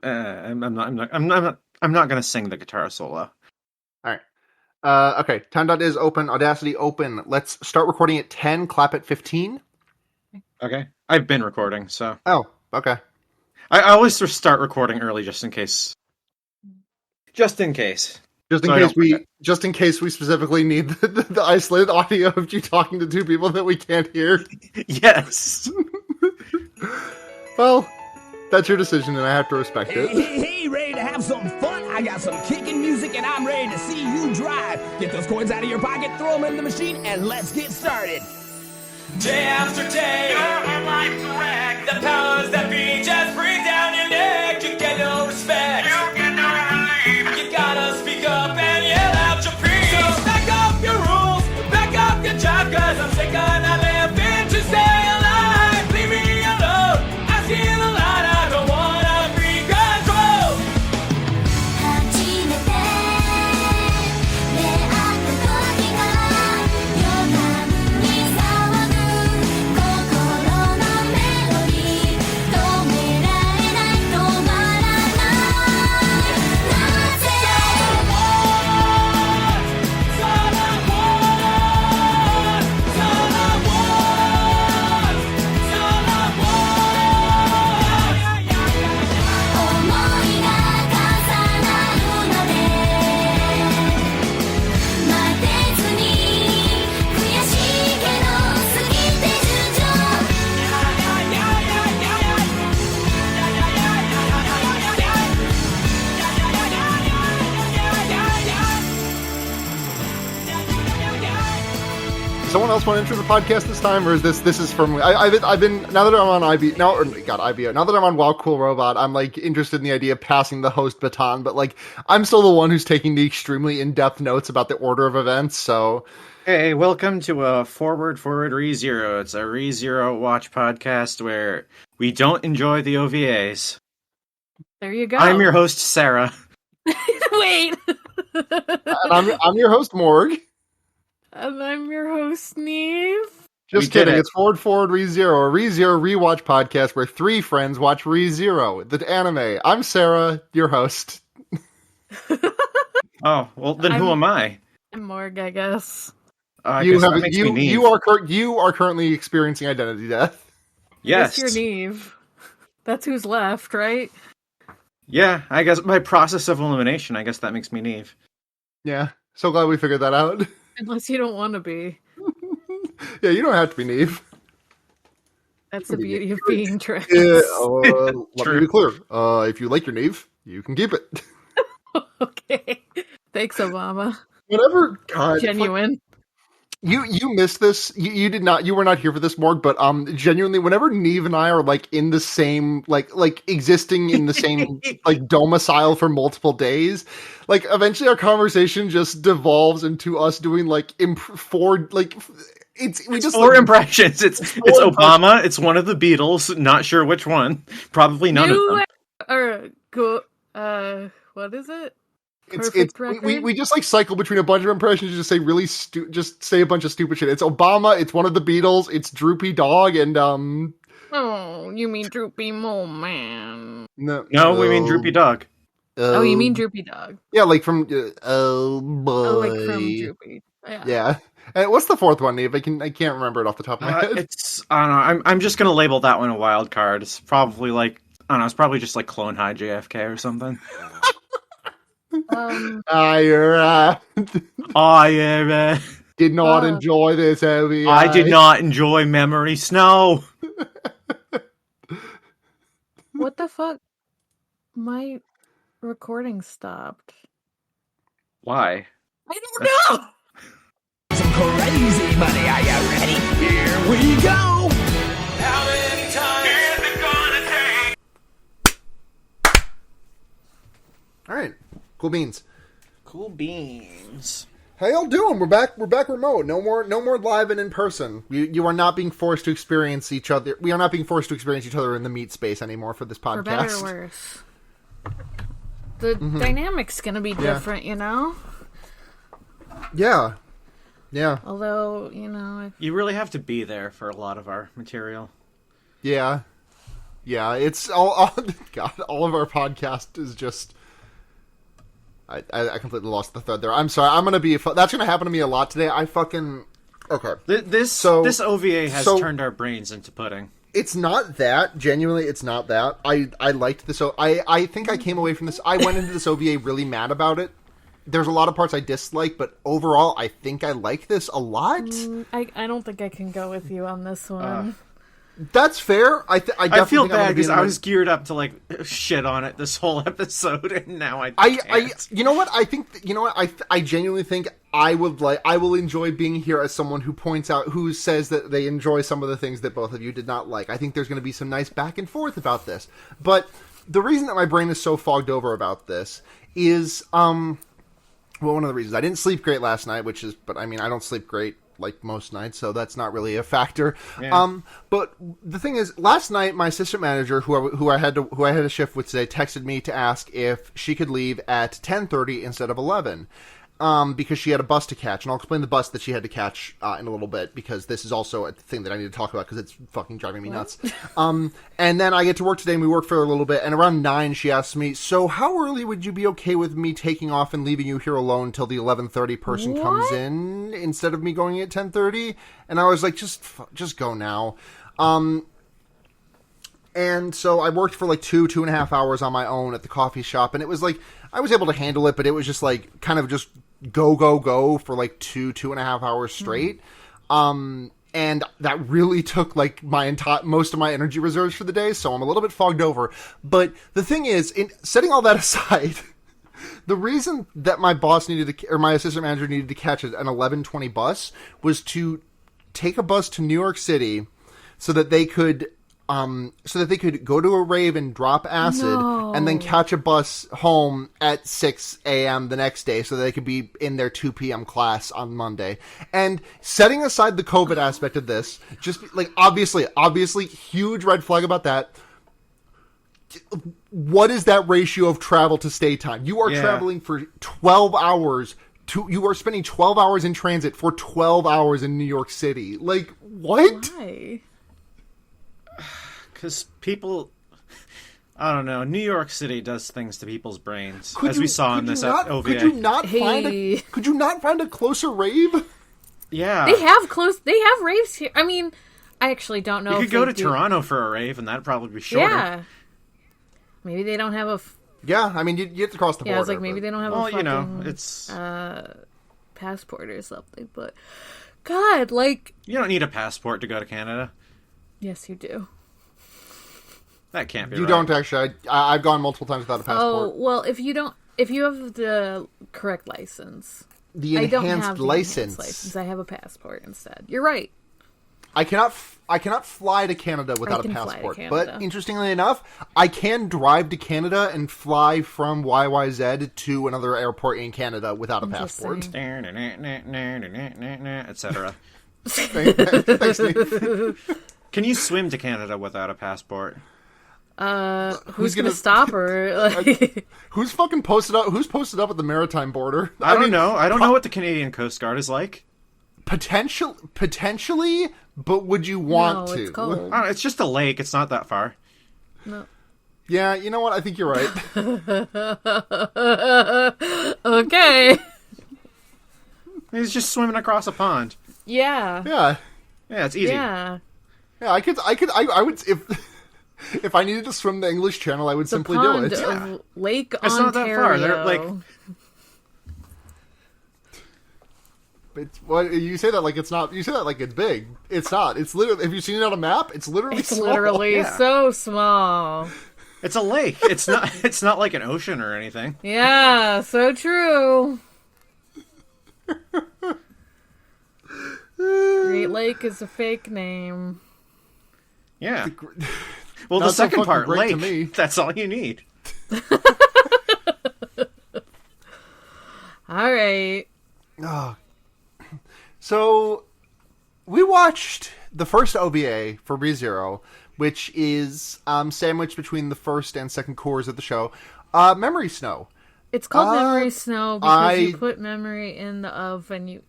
I'm not gonna sing the guitar solo. All right. Okay. Time is open. Audacity open. Let's start recording at 10. Clap at 15. Okay. I've been recording, so. Oh, okay. I always start recording early just in case. Just in case. Just in case we specifically need the isolated audio of you talking to two people that we can't hear. Yes. Well, that's your decision, and I have to respect it. Hey, ready to have some fun? I got some kicking music, and I'm ready to see you drive. Get those coins out of your pocket, throw them in the machine, and let's get started. Day after day, your life's a wreck. The powers that be just bring down your neck. You get no respect. You get no relief. You gotta speak up and yell out your piece. So back up your rules, back up your job, cause I'm sick of not living to stay alive. Leave me alone, I see the light, I don't wanna be controlled. Someone else want to intro the podcast this time, or is this is from I've been now that I'm on IB now or God IBO now that I'm on Wow Cool Robot, I'm like interested in the idea of passing the host baton, but like I'm still the one who's taking the extremely in-depth notes about the order of events. So hey, welcome to a Forward ReZero. It's a ReZero watch podcast where we don't enjoy the OVAs. There you go. I'm your host, Sarah. Wait. and I'm your host, Morg. And I'm your host, Neve. Just kidding. It's Forward ReZero, a ReZero rewatch podcast where three friends watch ReZero, the anime. I'm Sarah, your host. Oh, well, then who am I? I'm Morg, I guess. You are currently experiencing identity death. Yes. That's your Neve. That's who's left, right? Yeah, I guess by process of elimination, I guess that makes me Neve. Yeah, so glad we figured that out. Unless you don't want to be. Yeah, you don't have to be Neve. That's the beauty of being trans. Yeah, let me be clear. If you like your Neve, you can keep it. Okay. Thanks, Obama. Whatever. God, genuine. You missed this. You did not. You were not here for this, Morg. But genuinely, whenever Neve and I are like in the same like existing in the same like domicile for multiple days, like eventually our conversation just devolves into us doing like four impressions. It's Obama. It's one of the Beatles. Not sure which one. Probably none of them. What is it? We just like cycle between a bunch of impressions and just say just say a bunch of stupid shit. It's Obama, it's one of the Beatles, it's Droopy Dog, and Oh, you mean Droopy Mole Man? No, we mean Droopy Dog. You mean Droopy Dog? Yeah, like from like from Droopy. Yeah. And what's the fourth one, Neve? I can't remember it off the top of my head. I don't know. I'm just gonna label that one a wild card. It's probably like I don't know. It's probably just like Clone High JFK or something. I did not enjoy this OVA. I did not enjoy Memory Snow. What the fuck? My recording stopped. Why? I don't know! Some crazy money, are you ready? Here we go! How many times is it gonna take? Alright. Cool beans. Cool beans. How y'all doing? We're back remote. No more live and in person. You are not being forced to experience each other. We are not being forced to experience each other in the meat space anymore for this podcast. For better or worse. The dynamic's gonna be different, you know? Yeah. Yeah. Although, You really have to be there for a lot of our material. Yeah. Yeah, it's all God, all of our podcast is just... I completely lost the thread there. I'm sorry. I'm going to be... That's going to happen to me a lot today. I fucking... Okay. This OVA has turned our brains into pudding. It's not that. Genuinely, it's not that. I liked this. I think I came away from this... I went into this OVA really mad about it. There's a lot of parts I dislike, but overall, I think I like this a lot. I don't think I can go with you on this one. That's fair. I feel bad because I was geared up to like shit on it this whole episode, and now I can't. You know what? I genuinely think I will enjoy being here as someone who points out, who says that they enjoy some of the things that both of you did not like. I think there's going to be some nice back and forth about this. But the reason that my brain is so fogged over about this is, well, one of the reasons I didn't sleep great last night, but I don't sleep great like most nights, so that's not really a factor. Yeah. But the thing is, last night my assistant manager, who I had a shift with today, texted me to ask if she could leave at 10:30 instead of 11. Because she had a bus to catch, and I'll explain the bus that she had to catch in a little bit, because this is also a thing that I need to talk about, because it's fucking driving me nuts. And then I get to work today, and we work for a little bit, and around 9, she asked me, so how early would you be okay with me taking off and leaving you here alone till the 11:30 person comes in, instead of me going at 10:30? And I was like, just go now. And so I worked for like 2.5 hours on my own at the coffee shop, and it was like, I was able to handle it, but it was just like, kind of just go for like 2.5 hours straight. And that really took like most of my energy reserves for the day, so I'm a little bit fogged over. But the thing is, in setting all that aside, the reason that my boss my assistant manager needed to catch an 11:20 bus was to take a bus to New York City so that they could go to a rave and drop acid, and then catch a bus home at 6 a.m. the next day so that they could be in their 2 p.m. class on Monday. And setting aside the COVID aspect of this, just like, obviously, huge red flag about that. What is that ratio of travel to stay time? You are traveling for 12 hours. You are spending 12 hours in transit for 12 hours in New York City. Like, what? Why? Because people, I don't know, New York City does things to people's brains, as we saw in this OVA. Could you not find a closer rave? Yeah. They have raves here. I mean, I actually don't know. You could go to Toronto for a rave, and that'd probably be shorter. Yeah. Maybe they don't have a... Yeah, I mean, you have to cross the border. Yeah, I was like, maybe they don't have a fucking... it's... passport or something, but... God, like... You don't need a passport to go to Canada. Yes, you do. That can't be You right. don't actually. I've gone multiple times without a passport. Oh, well, if you have the correct license. The I don't enhanced have the license. enhanced license. I have a passport instead. You're right. I cannot fly to Canada without a passport. But interestingly enough, I can drive to Canada and fly from YYZ to another airport in Canada without a passport. Etc. Thanks, Nate. Can you swim to Canada without a passport? Who's gonna stop her? Like... Who's fucking posted up? Who's posted up at the maritime border? I don't know. I don't know what the Canadian Coast Guard is like. Potentially, but would you want to? It's cold. I don't know, it's just a lake. It's not that far. No. Yeah, you know what? I think you're right. Okay. He's just swimming across a pond. Yeah. Yeah. Yeah, it's easy. Yeah. Yeah, I would, if I needed to swim the English Channel, I would simply do it. Yeah. Lake it's Ontario. not that far. They're like... You say that like it's not. You say that like it's big. It's not. It's literally. Have you seen it on a map? It's literally. It's literally so small. It's a lake. It's not. It's not like an ocean or anything. Yeah, so true. Great Lake is a fake name. Yeah. Well, the second part, lake. To me. That's all you need. All right. Oh. So, we watched the first OVA for ReZero, which is sandwiched between the first and second cores of the show, Memory Snow. It's called Memory Snow because you put memory in the oven.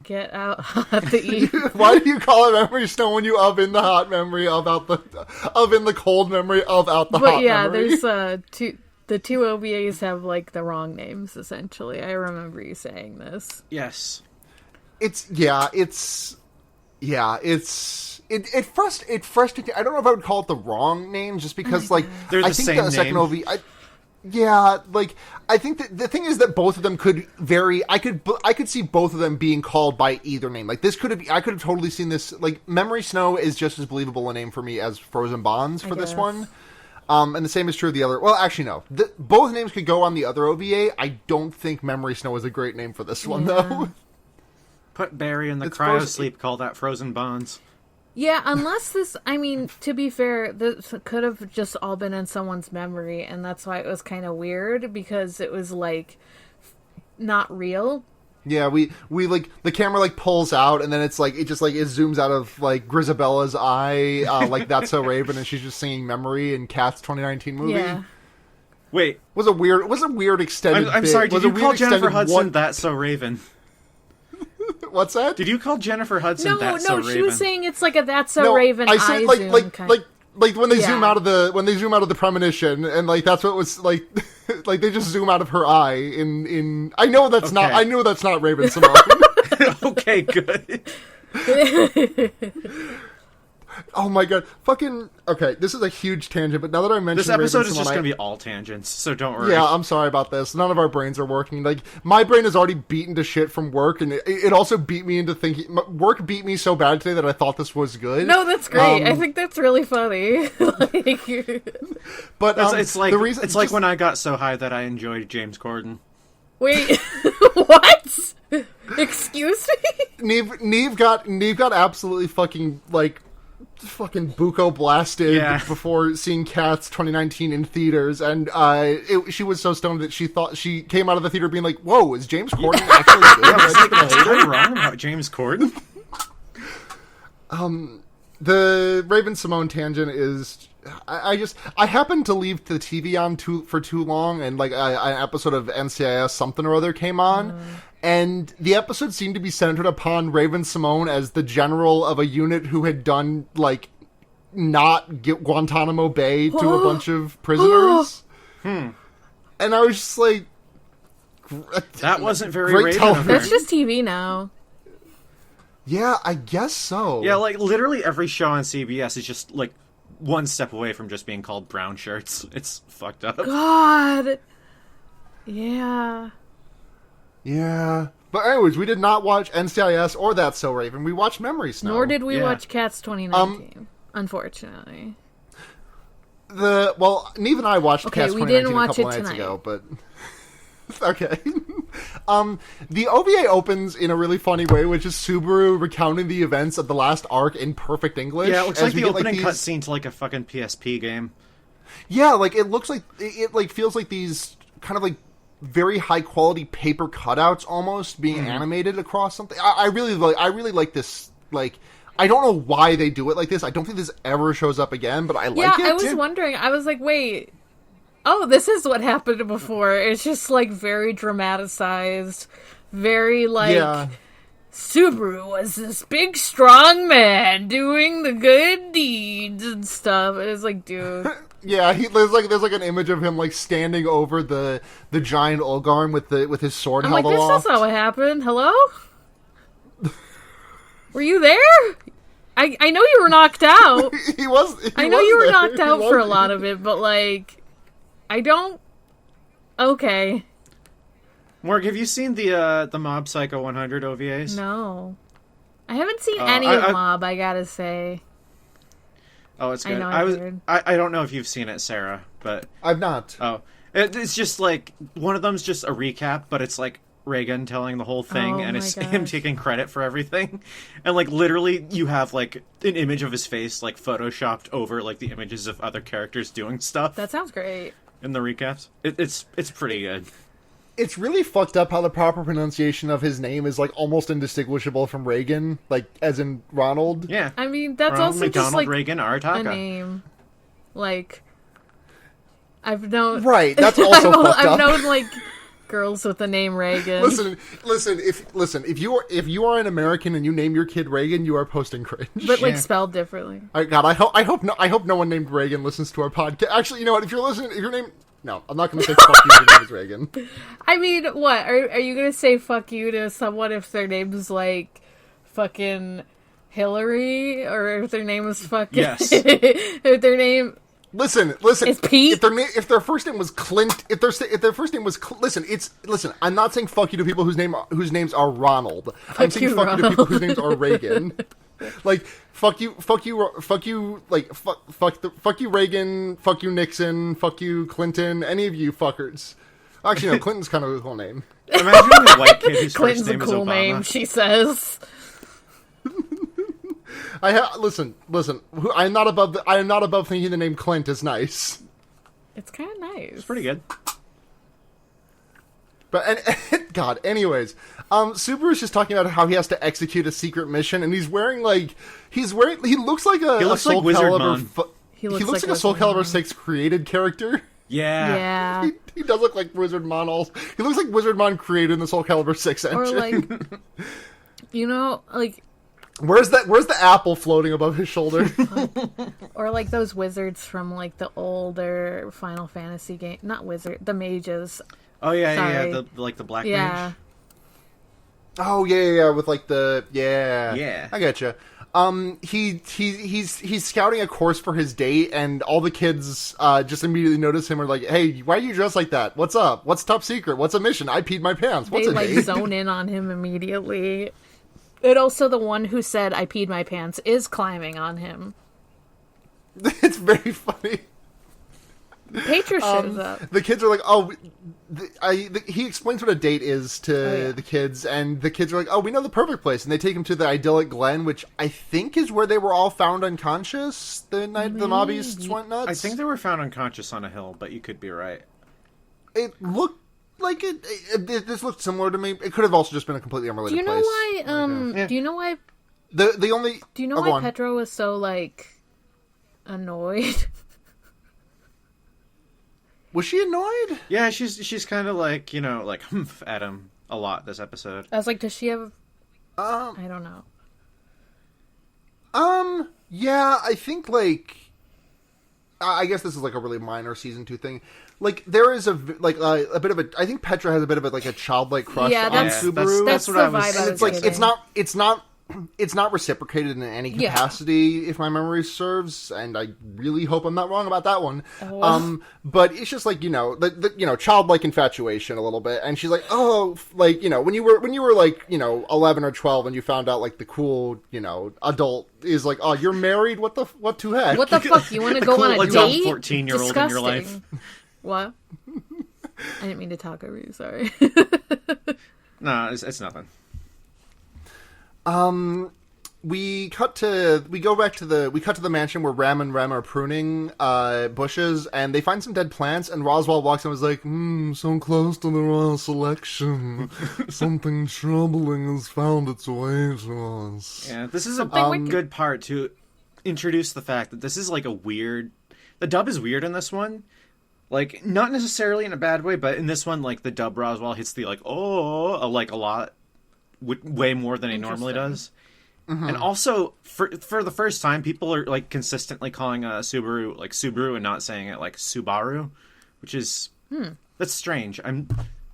Get out hot the E. Why do you call it memory stone when you of in the hot memory of in the cold memory of out the hot memory? There's the two OVAs have like the wrong names essentially. I remember you saying this. Yes. It frustrates me. I don't know if I would call it the wrong name, just because like they're the I think same the second name. OVA. I think that the thing is that both of them could vary. I could see both of them being called by either name. Like this I could have totally seen this. Like Memory Snow is just as believable a name for me as Frozen Bonds for this one. And the same is true of the other. Well, actually, no. Both names could go on the other OVA. I don't think Memory Snow is a great name for this one, though. Put Barry in the It's cryo frozen- sleep. Call that Frozen Bonds. Yeah, unless this, I mean, to be fair, this could have just all been in someone's memory, and that's why it was kind of weird, because it was, like, not real. Yeah, we like, the camera, like, pulls out, and then it's, like, it zooms out of, like, Grisabella's eye, like, That's So Raven, and she's just singing Memory in Cat's 2019 movie. Yeah. Wait. Was a weird extended I'm bit. sorry, did Was you a weird call Jennifer extended Hudson one- That's So Raven? What's that? Did you call Jennifer Hudson That's So Raven? She was saying it's like a That's So Raven I said eye zoom kind. like when they Yeah. zoom out of the premonition, and like that's what it was like. Like they just zoom out of her eye in. I know that's not. Okay. I know that's not Raven Simone. Okay, good. Oh my god, fucking. Okay, this is a huge tangent, but now that I mentioned This episode Raven is just Simone, going to be all tangents, so don't worry. Yeah, I'm sorry about this. None of our brains are working. Like, my brain is already beaten to shit from work, and it also beat me into thinking... Work beat me so bad today that I thought this was good. No, that's great. I think that's really funny. But It's like the reason, it's like when I got so high that I enjoyed James Corden. Wait, what? Excuse me? Neve got absolutely fucking buko blasted before seeing Cats 2019 in theaters, and she was so stoned that she thought she came out of the theater being like, "Whoa, is James Corden actually good?" I was like, am I wrong about James Corden? The Raven Simone tangent is... I happened to leave the TV on for too long, and like an episode of NCIS something or other came on, and the episode seemed to be centered upon Raven Simone as the general of a unit who had done like not Guantanamo Bay to a bunch of prisoners. And I was just like, That wasn't very Great Raven television. of her. That's just TV now. yeah, I guess so. Yeah, like literally every show on CBS is just like one step away from just being called Brown Shirts. It's fucked up. God. Yeah. Yeah. But anyways, we did not watch NCIS or That's So Raven. We watched Memory Snow. Nor did we Yeah. watch Cats 2019, unfortunately. Neve and I watched Okay, Cats we 2019 didn't a watch couple it nights tonight. ago, but... Okay. The OVA opens in a really funny way, which is Subaru recounting the events of the last arc in perfect English. Yeah, it looks as like we the get, opening these- cutscene to like a fucking PSP game. Yeah, like it looks like it like feels like these kind of like very high quality paper cutouts almost being animated across something. I really like this. Like, I don't know why they do it like this. I don't think this ever shows up again, but I like it. I was wondering. I was like, wait. Oh, this is what happened before. It's just like very dramatized, very like Yeah. Subaru was this big strong man doing the good deeds and stuff. And it's like, dude. Yeah, there's like an image of him like standing over the giant Olgarn with his sword I'm held like, this aloft. is not what happened. Hello? Were you there? I know you were knocked out. I know you were knocked out for a lot of it, but like, I don't. Okay, Morg, have you seen the Mob Psycho 100 OVAs? no, I haven't seen Oh, any I- of I- Mob. I gotta say, Oh, it's I good. know I I was. heard. I don't know if you've seen it, Sarah, but I've not. it's just like one of them's just a recap, but it's like Reagan telling the whole thing, Oh and my it's him gosh. taking credit for everything, and like literally you have like an image of his face like photoshopped over like the images of other characters doing stuff that sounds great. in the recaps. It's pretty good. It's really fucked up how the proper pronunciation of his name is like almost indistinguishable from Reagan, like as in Ronald. Yeah, I mean, that's Ronald also McDonald just like Reagan a Arataka. name. Like, I've known. Right, that's also fucked I've up. known like girls with the name Reagan. Listen. If you are an American and you name your kid Reagan, you are posting cringe. But like spelled differently. God, I hope no one named Reagan listens to our podcast. Actually, you know what? If your name, no, I'm not going to say fuck you. Your name is Reagan. I mean, what are you going to say? Fuck you to someone if their name is like fucking Hillary, or if their name is fucking if their name. Listen. It's Pete. If their first name was Clint, if their first name was listen. I'm not saying fuck you to people whose names are Ronald. I'm saying fuck you to people whose names are Reagan. Like fuck you, like fuck you Reagan, fuck you Nixon, fuck you Clinton, any of you fuckers. Actually, no, Clinton's kind of a cool name. Imagine a white kid whose Clinton's first name a is cool Obama. name, she says. Listen. I am not above thinking the name Clint is nice. It's kind of nice. It's pretty good. But God, anyways, Subaru's just talking about how he has to execute a secret mission, and he looks like a Soul Wizard Calibur. Mon. He looks like a Soul Calibur 6 created character. Yeah. He does look like Wizard Mon. He looks like Wizard Mon created in the Soul Calibur 6 engine. Or like, like. Where's the apple floating above his shoulder? Or like those wizards from like the older Final Fantasy game. Not wizard, the mages. Oh yeah, Sorry. the black Yeah. mage. Oh yeah, with like the Yeah. I getcha. He's scouting a course for his date, and all the kids just immediately notice him. Are like, "Hey, why are you dressed like that? What's up? What's top secret? What's a mission? I peed my pants. What's They a like date?" zone in on him immediately. And also the one who said I peed my pants is climbing on him. It's very funny. Petra shows up. The kids are like, "Oh," he explains what a date is to the kids, and the kids are like, "Oh, we know the perfect place," and they take him to the idyllic glen, which I think is where they were all found unconscious the night the mobbies went nuts. I think they were found unconscious on a hill, but you could be right. It looked like this looked similar to me. It could have also just been a completely unrelated Do you know place. why? Do you know why? The only Do you know why Petra was so like annoyed? Was she annoyed? Yeah, she's kind of like, like humph at him a lot this episode. I was like, does she have? I don't know. Yeah, I think like. I guess this is like a really minor season 2 thing. Like there is a bit of a. I think Petra has a bit of a childlike crush on Subaru. That's what I the was. vibe. And it's like it's not reciprocated in any capacity, if my memory serves, and I really hope I'm not wrong about that one. But it's just like the childlike infatuation a little bit, and she's like, oh, like when you were like 11 or 12, and you found out like the cool adult is like, oh, you're married. What to heck? What the fuck? You want to go on a date? 14-year-old in your life. What? I didn't mean to talk over you. Sorry. No, it's nothing. We cut to the mansion where Ram and Rem are pruning bushes, and they find some dead plants, and Roswell walks in and was like, so close to the royal selection. Something troubling has found its way to us. Yeah, this is a good part to introduce the fact that this is like the dub is weird in this one. Like, not necessarily in a bad way, but in this one, like, the dub Roswell hits the, like, a lot, way more than he normally does. Mm-hmm. And also, for the first time, people are, like, consistently calling Subaru, like, Subaru and not saying it, like, Subaru, which is, that's strange. I'm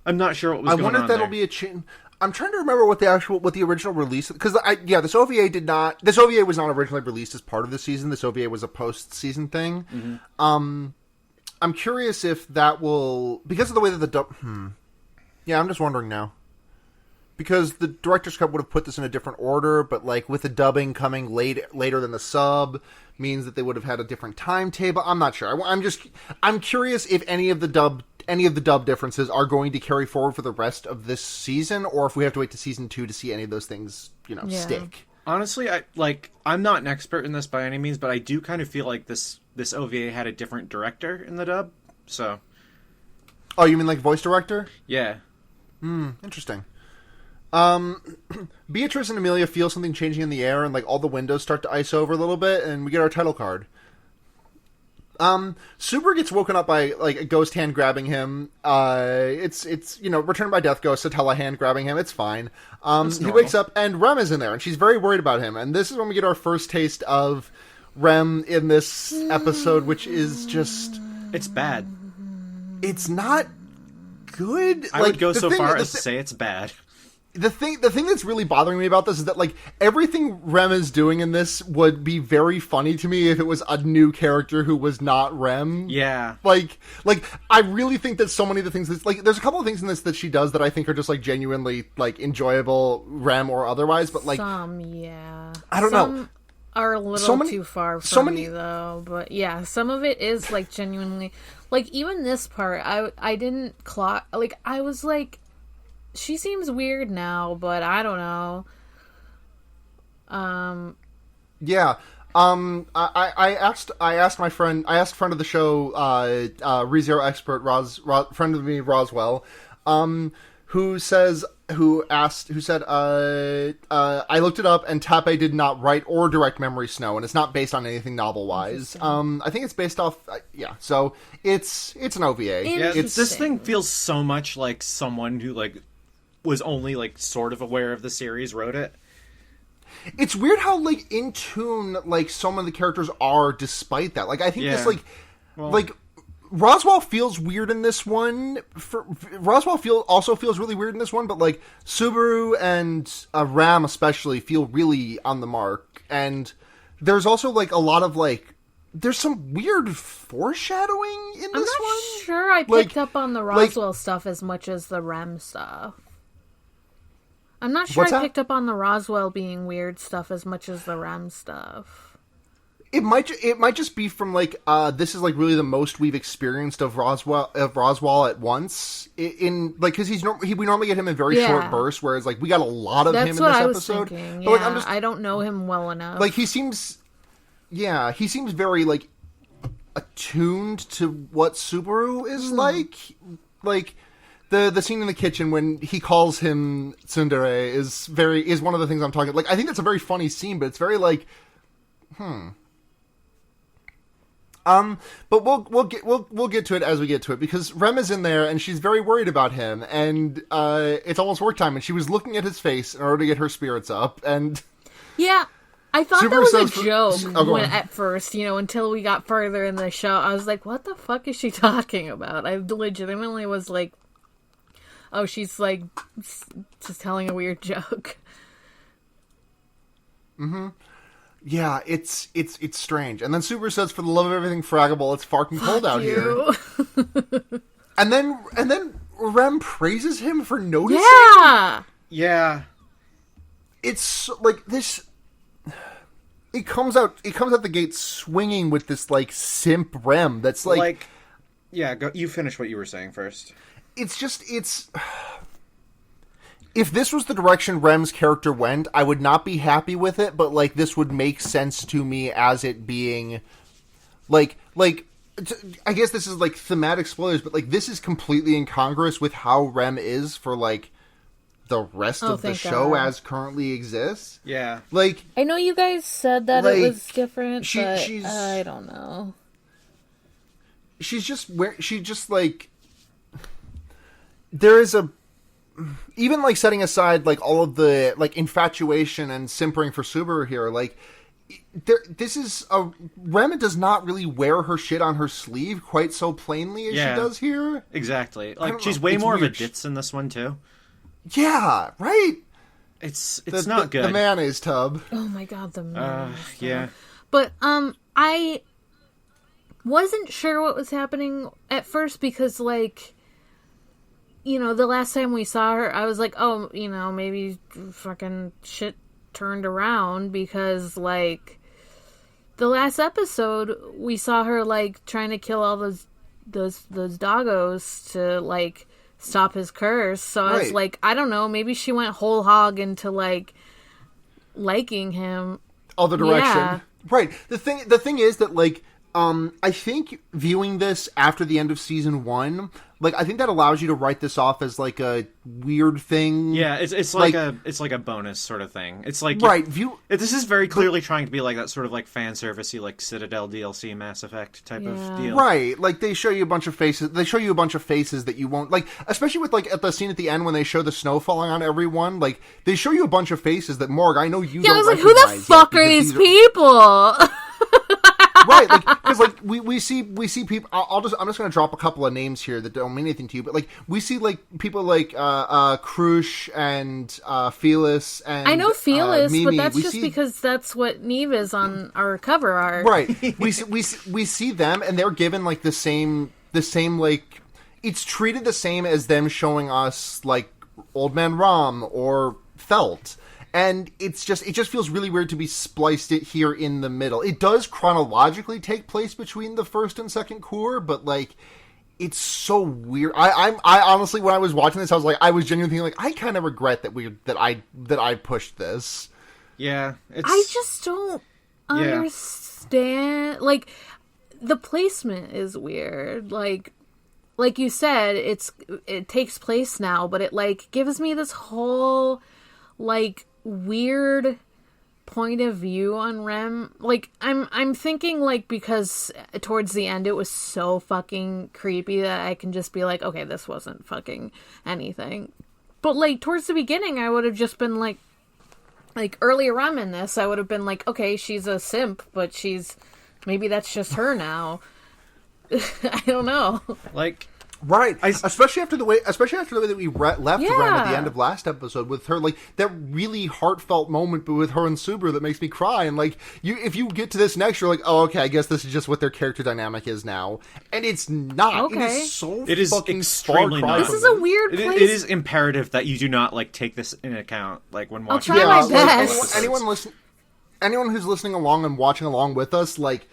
not sure what was going on there. I wonder if that'll be a change. I'm trying to remember what the original release, because this OVA was not originally released as part of the season. This OVA was a post-season thing. Mm-hmm. I'm curious if that will, because of the way that the dub. Yeah, I'm just wondering now, because the director's cut would have put this in a different order, but like with the dubbing coming later than the sub means that they would have had a different timetable. I'm not sure. I'm curious if any of the dub differences are going to carry forward for the rest of this season, or if we have to wait to season 2 to see any of those things, stick. Honestly, I'm not an expert in this by any means, but I do kind of feel like this OVA had a different director in the dub, so. Oh, you mean like voice director? Yeah. Interesting. Beatrice and Amelia feel something changing in the air, and like all the windows start to ice over a little bit, and we get our title card. Subaru gets woken up by, like, a ghost hand grabbing him. It's returned by Death Ghost, Satella hand grabbing him. It's fine. He wakes up, and Rem is in there, and she's very worried about him. And this is when we get our first taste of Rem in this episode, which is just... It's bad. It's not good. I would go so far as to say it's bad. The thing that's really bothering me about this is that, like, everything Rem is doing in this would be very funny to me if it was a new character who was not Rem. Yeah. Like, I really think that so many of the things that, like, there's a couple of things in this that she does that I think are just, like, genuinely, like, enjoyable, Rem or otherwise, but, like... Some, yeah. I don't know. Are a little too far from me, though. But, yeah, some of it is, like, genuinely... Like, even this part, I didn't clock... Like, I was like... She seems weird now, but I don't know. Yeah. I asked my friend, friend of the show, ReZero expert, friend of me, Roswell, who said, I looked it up and Tappei did not write or direct Memory Snow, and it's not based on anything novel-wise. I think it's based off, so it's an OVA. Yeah, this thing feels so much like someone who, like, was only, like, sort of aware of the series wrote it. It's weird how, like, in tune, like, some of the characters are despite that. Like, I think this, like, Roswell feels weird in this one. Roswell also feels really weird in this one, but, like, Subaru and Ram especially feel really on the mark. And there's also, like, a lot of, like, there's some weird foreshadowing in this one. I'm not sure I picked up on the Roswell stuff as much as the Rem stuff. I'm not sure I picked up on the Roswell being weird stuff as much as the Rem stuff. It might just be from, like, this is, like, really the most we've experienced of Roswell at once. Because we normally get him in very short bursts, whereas, like, we got a lot of him in this episode. Thinking. But, yeah, like, I don't know him well enough. Like, he seems very, like, attuned to what Subaru is like. Like, the scene in the kitchen when he calls him tsundere is one of the things I'm talking. Like, I think that's a very funny scene, but it's very, like, but we'll get to it as we get to it, because Rem is in there and she's very worried about him, and it's almost work time, and she was looking at his face in order to get her spirits up, and yeah. I thought that was a joke at first, until we got further in the show. I was like, what the fuck is she talking about? I legitimately was like, oh, she's, like, just telling a weird joke. Mm-hmm. Yeah, it's strange. And then Subaru says, for the love of everything fraggable, it's fucking cold out here. and then Rem praises him for noticing. Yeah. It's like this. It comes out the gate swinging with this, like, simp Rem that's like yeah, you finish what you were saying first. It's if this was the direction Rem's character went, I would not be happy with it, but, like, this would make sense to me as it being like I guess this is, like, thematic spoilers, but, like, this is completely incongruous with how Rem is for, like, the rest of the show as currently exists. Yeah. Like, I know you guys said that it was different, but she's I don't know. She just like, there is even, like, setting aside, like, all of the, like, infatuation and simpering for Subaru here, like, Rem does not really wear her shit on her sleeve quite so plainly as she does here. Exactly. Like, she's way more of a ditz in this one, too. Yeah, right? It's not good. The mayonnaise tub. Oh my god, the mayonnaise tub. Yeah. But, I wasn't sure what was happening at first because, like, the last time we saw her, I was like, oh, maybe fucking shit turned around because, like, the last episode, we saw her, like, trying to kill all those doggos to, like, stop his curse. So I was like, I don't know, maybe she went whole hog into, like, liking him. Other direction. Yeah. Right. The thing is that, like, I think viewing this after the end of season 1, like, I think that allows you to write this off as, like, a weird thing. Yeah, it's like a bonus sort of thing. It's like right. This is very clearly trying to be like that sort of like fan servicey, like Citadel DLC Mass Effect type of deal. Right. Like, they show you a bunch of faces. They show you a bunch of faces that you won't like. Especially with like at the scene at the end when they show the snow falling on everyone. Like, they show you a bunch of faces that Morg, I know you. Yeah, don't I was like, who the fuck are these people? Right, like, because like we see people. I'm just gonna drop a couple of names here that don't mean anything to you, but like we see like people like Krush and Felis and I know Felis, Mimi. but that's because that's what Neve is on our cover art. Right, we see them, and they're given like the same like it's treated the same as them showing us like Old Man Ram or Felt. And it just feels really weird to be spliced it here in the middle. It does chronologically take place between the first and second core, but like it's so weird. I honestly, when I was watching this, I was genuinely thinking like I kind of regret that I pushed this. Yeah, I just don't understand. Like the placement is weird. Like you said, it takes place now, but it like gives me this whole like weird point of view on Rem. Like I'm thinking like because towards the end it was so fucking creepy that I can just be like, okay, this wasn't fucking anything. But like towards the beginning I would have just been like earlier on in this I would have been like, okay, she's a simp, but maybe that's just her now. I don't know. Like right, especially after the way that we left Rem at the end of last episode with her, like that really heartfelt moment, but with her and Subaru that makes me cry. And like if you get to this next, you're like, oh, okay, I guess this is just what their character dynamic is now, and it's not. Okay. It is fucking extremely not. This is a weird place. It is imperative that you do not like take this into account, like when watching. I'll try my best. Anyone who's listening along and watching along with us, like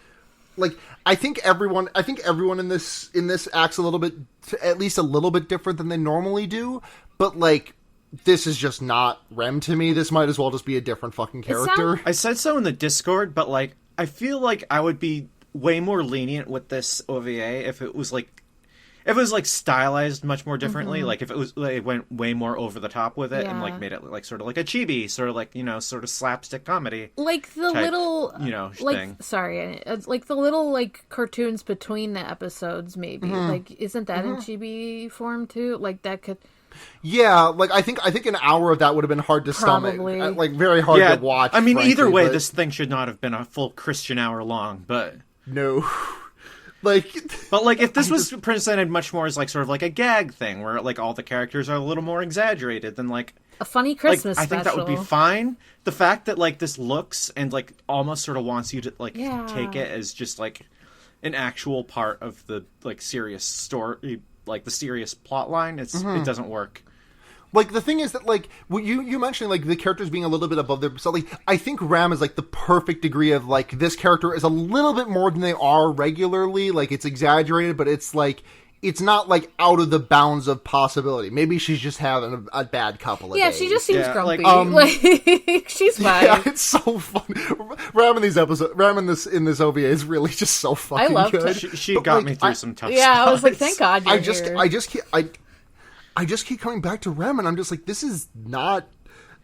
I think everyone in this acts a little bit, at least a little bit different than they normally do. But like, this is just not Rem to me. This might as well just be a different fucking character. I said so in the Discord, but like, I feel like I would be way more lenient with this OVA if it was like stylized much more differently, like if it was like, it went way more over the top with it and like made it like sort of like a chibi, sort of like, you know, sort of slapstick comedy, like the type, little, you know, like thing. Sorry, like the little like cartoons between the episodes, maybe like isn't that in chibi form too? Like that could. Yeah, like I think an hour of that would have been hard to stomach, like very hard to watch. I mean, frankly, either way, this thing should not have been a full Christian hour long, but no. But like if this was presented much more as like sort of like a gag thing where like all the characters are a little more exaggerated than like a funny Christmas I think that would be fine. The fact that like this looks and like almost sort of wants you to like take it as just like an actual part of the like serious story, like the serious plot line, it doesn't work. Like, the thing is that, like, you mentioned, like, the characters being a little bit above their... So, like, I think Ram is, like, the perfect degree of, like, this character is a little bit more than they are regularly. Like, it's exaggerated, but it's, like... It's not, like, out of the bounds of possibility. Maybe she's just having a bad couple of days. Yeah, she just seems grumpy. Like, she's fine. Yeah, it's so funny. Ram in this OVA is really just so fucking good. I loved her. She got me through some tough spots. Yeah, I was like, thank God you're here. I just keep coming back to Rem, and I'm just like, this is not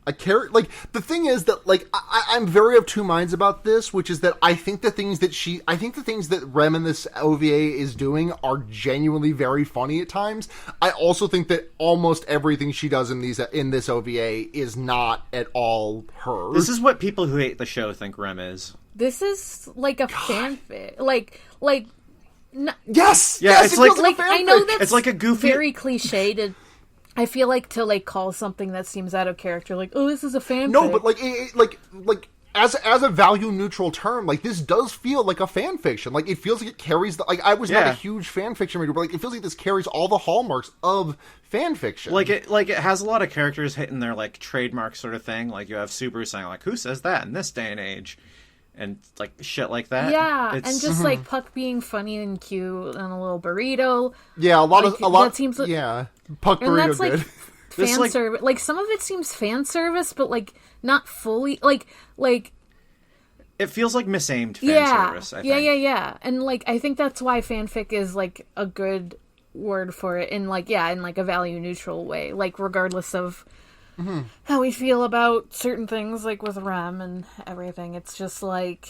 a character. Like, the thing is that, like, I'm very of two minds about this, which is that I think the things that Rem in this OVA is doing are genuinely very funny at times. I also think that almost everything she does in this OVA is not at all her. This is what people who hate the show think Rem is. This is like a fanfic. Yes, it's like I know that's it's like a goofy, very cliche to. I feel like to like call something that seems out of character, like, oh, this is a fanfic. No, but like as a value neutral term, like this does feel like a fan fiction. Like it feels like it carries the, like I was not a huge fan fiction reader, but like it feels like this carries all the hallmarks of fan fiction. Like it has a lot of characters hitting their like trademark sort of thing. Like you have Subaru saying like, who says that in this day and age? And like shit like that. Yeah, and just like Puck being funny and cute and a little burrito. Yeah, a lot. That seems like, Puck burrito. And that's like good. fan service. Like some of it seems fan service, but like not fully. Like It feels like misaimed fan service, I think. Yeah. And, like, I think that's why fanfic is, like, a good word for it in, like, in, like, a value-neutral way. Like, regardless of how we feel about certain things, like, with Rem and everything. It's just, like...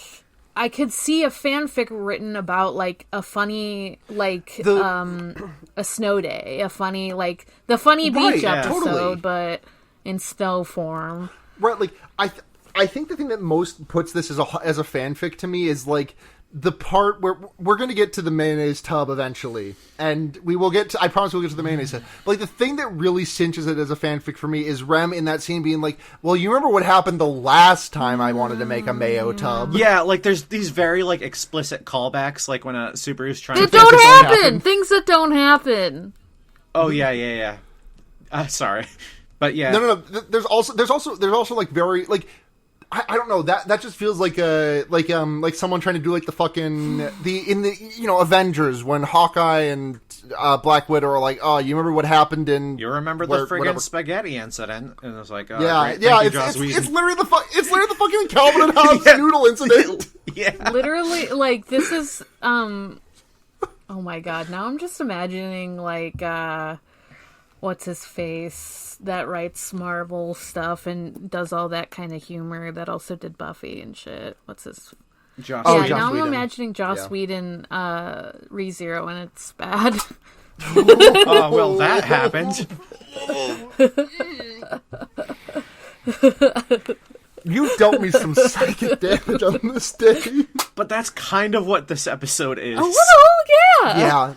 I could see a fanfic written about, like, a funny, like, a snow day. A funny, like, the funny beach episode, totally. But in snow form. Right, like, I think the thing that most puts this as a fanfic to me is, like, the part where we're going to get to the mayonnaise tub eventually, and we will get to, I promise we'll get to the mayonnaise tub. But, like, the thing that really cinches it as a fanfic for me is Rem in that scene being like, well, you remember what happened the last time I wanted to make a mayo tub? Yeah, like, there's these very, like, explicit callbacks, like when a Subaru's trying That to... don't happen! Things that don't happen! Oh, yeah. Sorry. But, yeah. No. There's also, like, very, like... I don't know, that just feels like someone trying to do like the fucking Avengers when Hawkeye and Black Widow are like, oh, you remember what happened in You remember the friggin' spaghetti incident? And it was like, oh, yeah, great. yeah, Thank you, it's literally the fucking Calvin and Hobbes noodle incident. Yeah. Literally, like, this is, oh my god, now I'm just imagining, like, what's his face that writes Marvel stuff and does all that kind of humor that also did Buffy and shit. What's his... Joss yeah, Joss now Whedon. I'm imagining Joss Whedon ReZero and it's bad. Oh, well, that happened. You dealt me some psychic damage on this day. But that's kind of what this episode is. Oh, yeah! Yeah.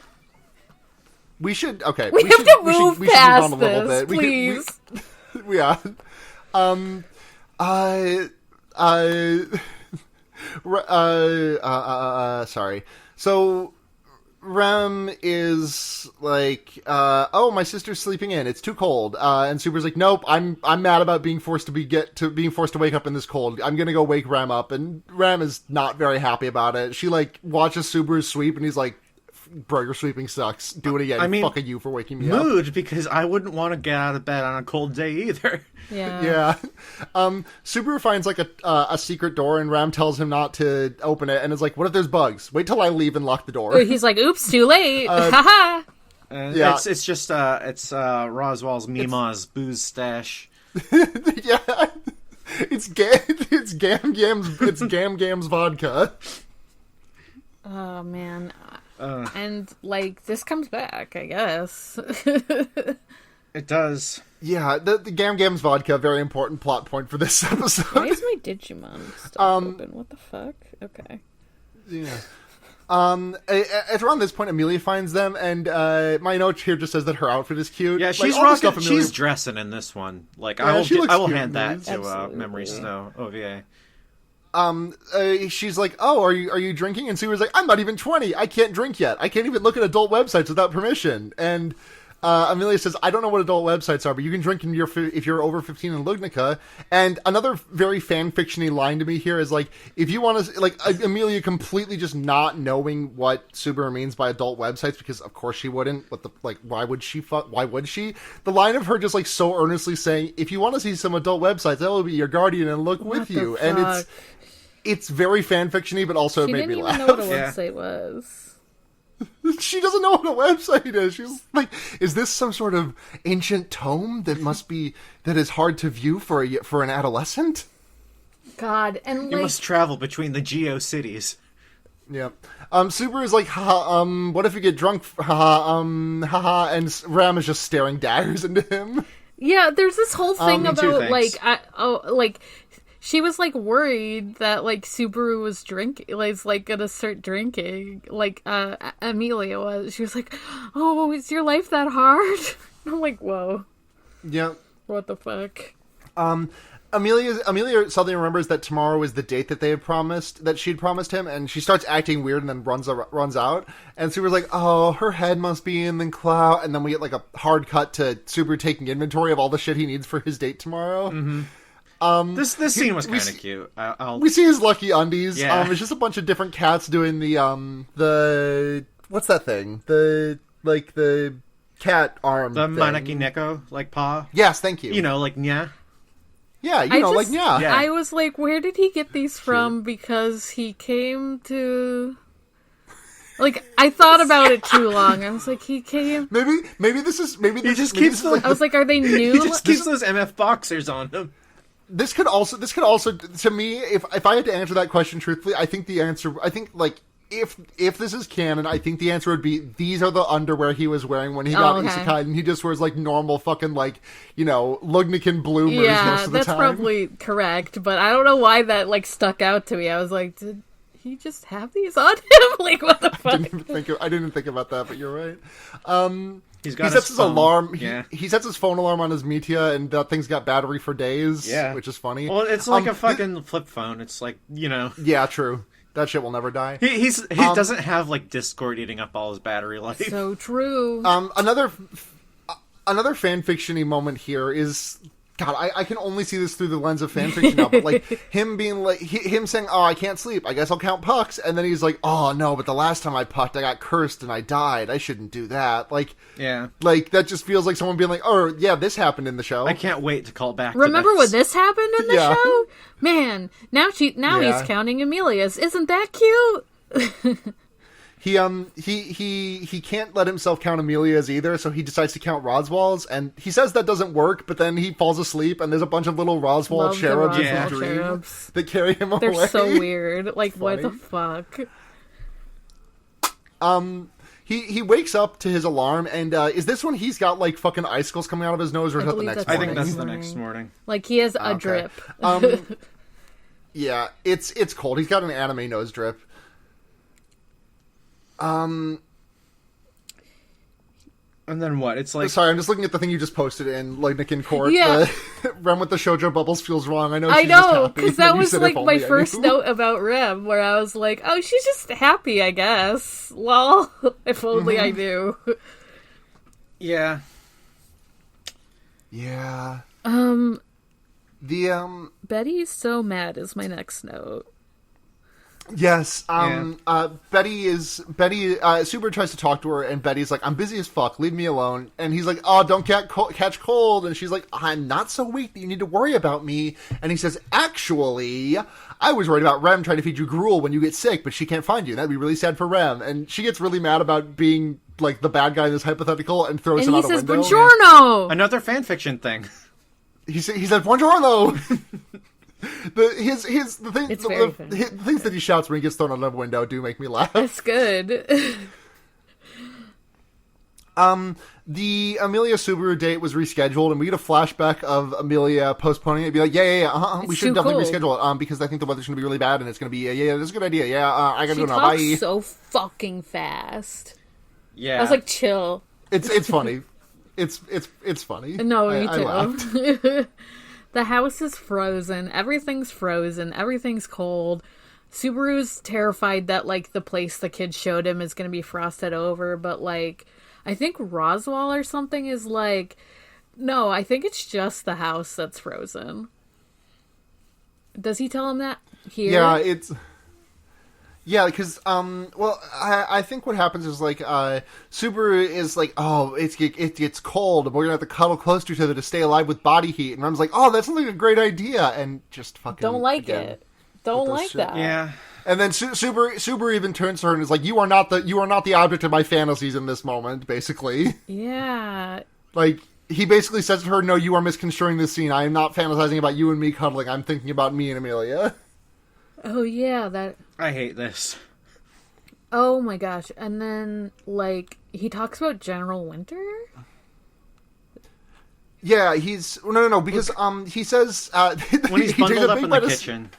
We should okay. We have to move past this, please. Yeah. Sorry. So Rem is like, oh, my sister's sleeping in. It's too cold. And Super's like, nope. I'm mad about being forced to wake up in this cold. I'm gonna go wake Rem up. And Rem is not very happy about it. She like watches Subaru sweep, and he's like, bro, your sweeping sucks. Do it again. I mean, fucking you for waking me up. Mood, because I wouldn't want to get out of bed on a cold day either. Yeah. Subaru finds like a secret door, and Ram tells him not to open it, and is like, what if there's bugs? Wait till I leave and lock the door. He's like, oops, too late. Haha. Yeah. It's just Roswell's Mima's booze stash. Yeah. It's Gam Gam's vodka. Oh, man. And, like, this comes back, I guess. It does. Yeah, the Gam Gam's vodka, very important plot point for this episode. Why is my Digimon stuff open? What the fuck? Okay. Yeah. At around this point, Amelia finds them, and my note here just says that her outfit is cute. Yeah, she's like, rocking. She's dressing in this one. Like, Yeah, I will cute hand that in to Absolutely. Memory Snow OVA. She's like, oh, are you drinking? And Subaru's like, I'm not even 20. I can't drink yet. I can't even look at adult websites without permission. And Amelia says, I don't know what adult websites are, but you can drink if you're over 15 in Lugnica. And another very fan-fiction-y line to me here is like, if you want to, like, Amelia completely just not knowing what Subaru means by adult websites, because of course she wouldn't. Why would she? The line of her just like so earnestly saying, if you want to see some adult websites, I will be your guardian and look with you. And it's very fan-fiction-y, but also it made me laugh. She didn't even know what a website was. She doesn't know what a website is. She's like, is this some sort of ancient tome that is hard to view for an adolescent? God, and You like, must travel between the GeoCities. Yeah. Subaru is like, what if you get drunk? Haha, and Ram is just staring daggers into him. yeah, there's this whole thing Me too, about thanks. she was like worried that like Subaru was gonna start drinking, like Amelia was. She was like, "Oh, is your life that hard?" I'm like, "Whoa, Yeah. what the fuck?" Amelia suddenly remembers that tomorrow is the date that she'd promised him, and she starts acting weird and then runs out. And Subaru's like, oh, her head must be in the cloud. And then we get like a hard cut to Subaru taking inventory of all the shit he needs for his date tomorrow. Mm-hmm. This scene was kind of cute. We see his lucky undies. Yeah. It's just a bunch of different cats doing the what's that thing? The cat arm. The thing. Maneki Neko, like paw. Yes, thank you. You know, like nya. Yeah, yeah. Yeah. I was like, where did he get these from? Because he came to... Like, I thought about it too long. I was like, he came... Maybe this is... He just keeps those... I was like, are they new? He just keeps those MF boxers on him. This could also, to me, if I had to answer that question truthfully, I think like, if this is canon, I think the answer would be, these are the underwear he was wearing when he got isekai, and he just wears, like, normal fucking, like, Lugnikin bloomers most of the time. That's probably correct, but I don't know why that, like, stuck out to me. I was like, did he just have these on him? Like, what the fuck? I didn't think about that, but you're right. He sets his alarm. Yeah. He sets his phone alarm on his Meteor, and that thing's got battery for days, which is funny. Well, it's like a fucking flip phone. It's like, Yeah, true. That shit will never die. He doesn't have, like, Discord eating up all his battery life. So true. Another fanfiction-y moment here is... God, I can only see this through the lens of fanfiction now, but, like, him being like... him saying, oh, I can't sleep, I guess I'll count pucks, and then he's like, oh, no, but the last time I pucked, I got cursed and I died. I shouldn't do that. Like... Yeah. Like, that just feels like someone being like, oh, yeah, this happened in the show. I can't wait to call back Remember to when this happened in the show? Man, now he's Yeah. counting Amelia's. Isn't that cute? He can't let himself count Amelia's either, so he decides to count Roswell's, and he says that doesn't work, but then he falls asleep, and there's a bunch of little Roswell Love the cherubs in Roswell his dream cherubs. that carry him away. They're so weird. Like, what the funny. fuck? He wakes up to his alarm, and is this when he's got, like, fucking icicles coming out of his nose, or is that the believe next that's morning? I think that's the morning. next morning. Like, he has a Okay. drip. Yeah, it's cold. He's got an anime nose drip. And then what? It's like... Sorry, I'm just looking at the thing you just posted in Lignikin Court. Yeah. Rem with the shoujo bubbles feels wrong. I know. I She's just know, happy. because And that you was said, like "If my only I first knew." note about Rem, where I was like, oh, she's just happy, I guess. Well, if only I knew. Yeah. Yeah. Betty's so mad is my next note. Yes. Betty, Subaru tries to talk to her, and Betty's like, I'm busy as fuck, leave me alone. And he's like, oh, don't catch cold. And she's like, I'm not so weak that you need to worry about me. And he says, actually, I was worried about Rem trying to feed you gruel when you get sick, but she can't find you. That'd be really sad for Rem. And she gets really mad about being, like, the bad guy in this hypothetical and throws him out a window. And he says, buongiorno! Another fanfiction thing. He said, buongiorno! The things that he shouts when he gets thrown out of a window do make me laugh. That's good. The Amelia Subaru date was rescheduled, and we get a flashback of Amelia postponing it. Be like, we should definitely reschedule it, because I think the weather's going to be really bad, and it's going to be, that's a good idea. I gotta go now. Bye. She talks so fucking fast. Yeah. I was like, chill. It's funny. It's funny. No, me I too. laughed. The house is frozen. Everything's frozen. Everything's cold. Subaru's terrified that, like, the place the kids showed him is going to be frosted over, but, like, I think Roswell or something is like, no, I think it's just the house that's frozen. Does he tell him that here? Yeah, because, I think what happens is, like, Subaru is like, oh, it gets cold, and we're gonna have to cuddle close to each other to stay alive with body heat, and Rem's like, oh, that's like a great idea, and just fucking... Don't like it. Don't like that. Yeah. And then Subaru even turns to her and is like, you are not the object of my fantasies in this moment, basically. Yeah. Like, he basically says to her, no, you are misconstruing this scene. I am not fantasizing about you and me cuddling. I'm thinking about me and Amelia. Oh, yeah, that... I hate this. Oh my gosh. And then, like, he talks about General Winter? Yeah, he's... No, because, he says... When he's bundled up in the kitchen.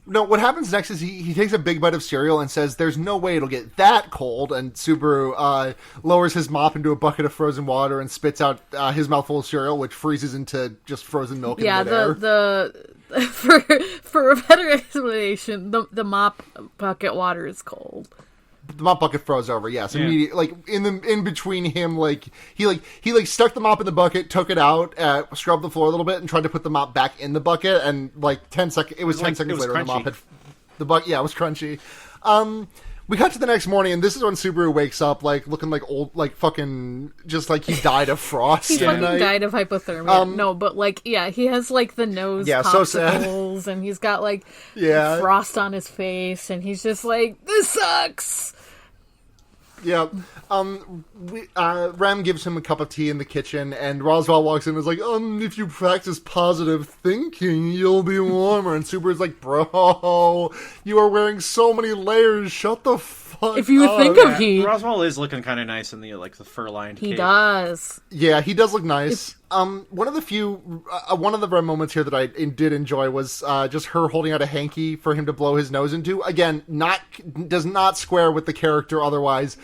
No, what happens next is he takes a big bite of cereal and says, there's no way it'll get that cold, and Subaru lowers his mop into a bucket of frozen water and spits out his mouthful of cereal, which freezes into just frozen milk in midair. For a better explanation, the mop bucket water is cold. The mop bucket froze over, yes. Yeah. Immediately, like, in between him, like, he stuck the mop in the bucket, took it out, scrubbed the floor a little bit, and tried to put the mop back in the bucket, and, like, 10 seconds later, crunchy. the mop had... it was crunchy. We cut to the next morning, and this is when Subaru wakes up, like, looking like old, like, fucking, just like he died of frost. He fucking died of hypothermia. No, but, like, yeah, he has, like, the nose popsicles, and he's got, like, frost on his face, and he's just like, this sucks! Yeah. Rem gives him a cup of tea in the kitchen, and Roswell walks in and is like, if you practice positive thinking, you'll be warmer. And Subaru's like, bro, you are wearing so many layers, shut the fuck If you up. think of heat. Roswell is looking kind of nice in the, like, the fur-lined cape. He does. Yeah, he does look nice. One of the Rem moments here that I did enjoy was just her holding out a hanky for him to blow his nose into. Again, does not square with the character otherwise.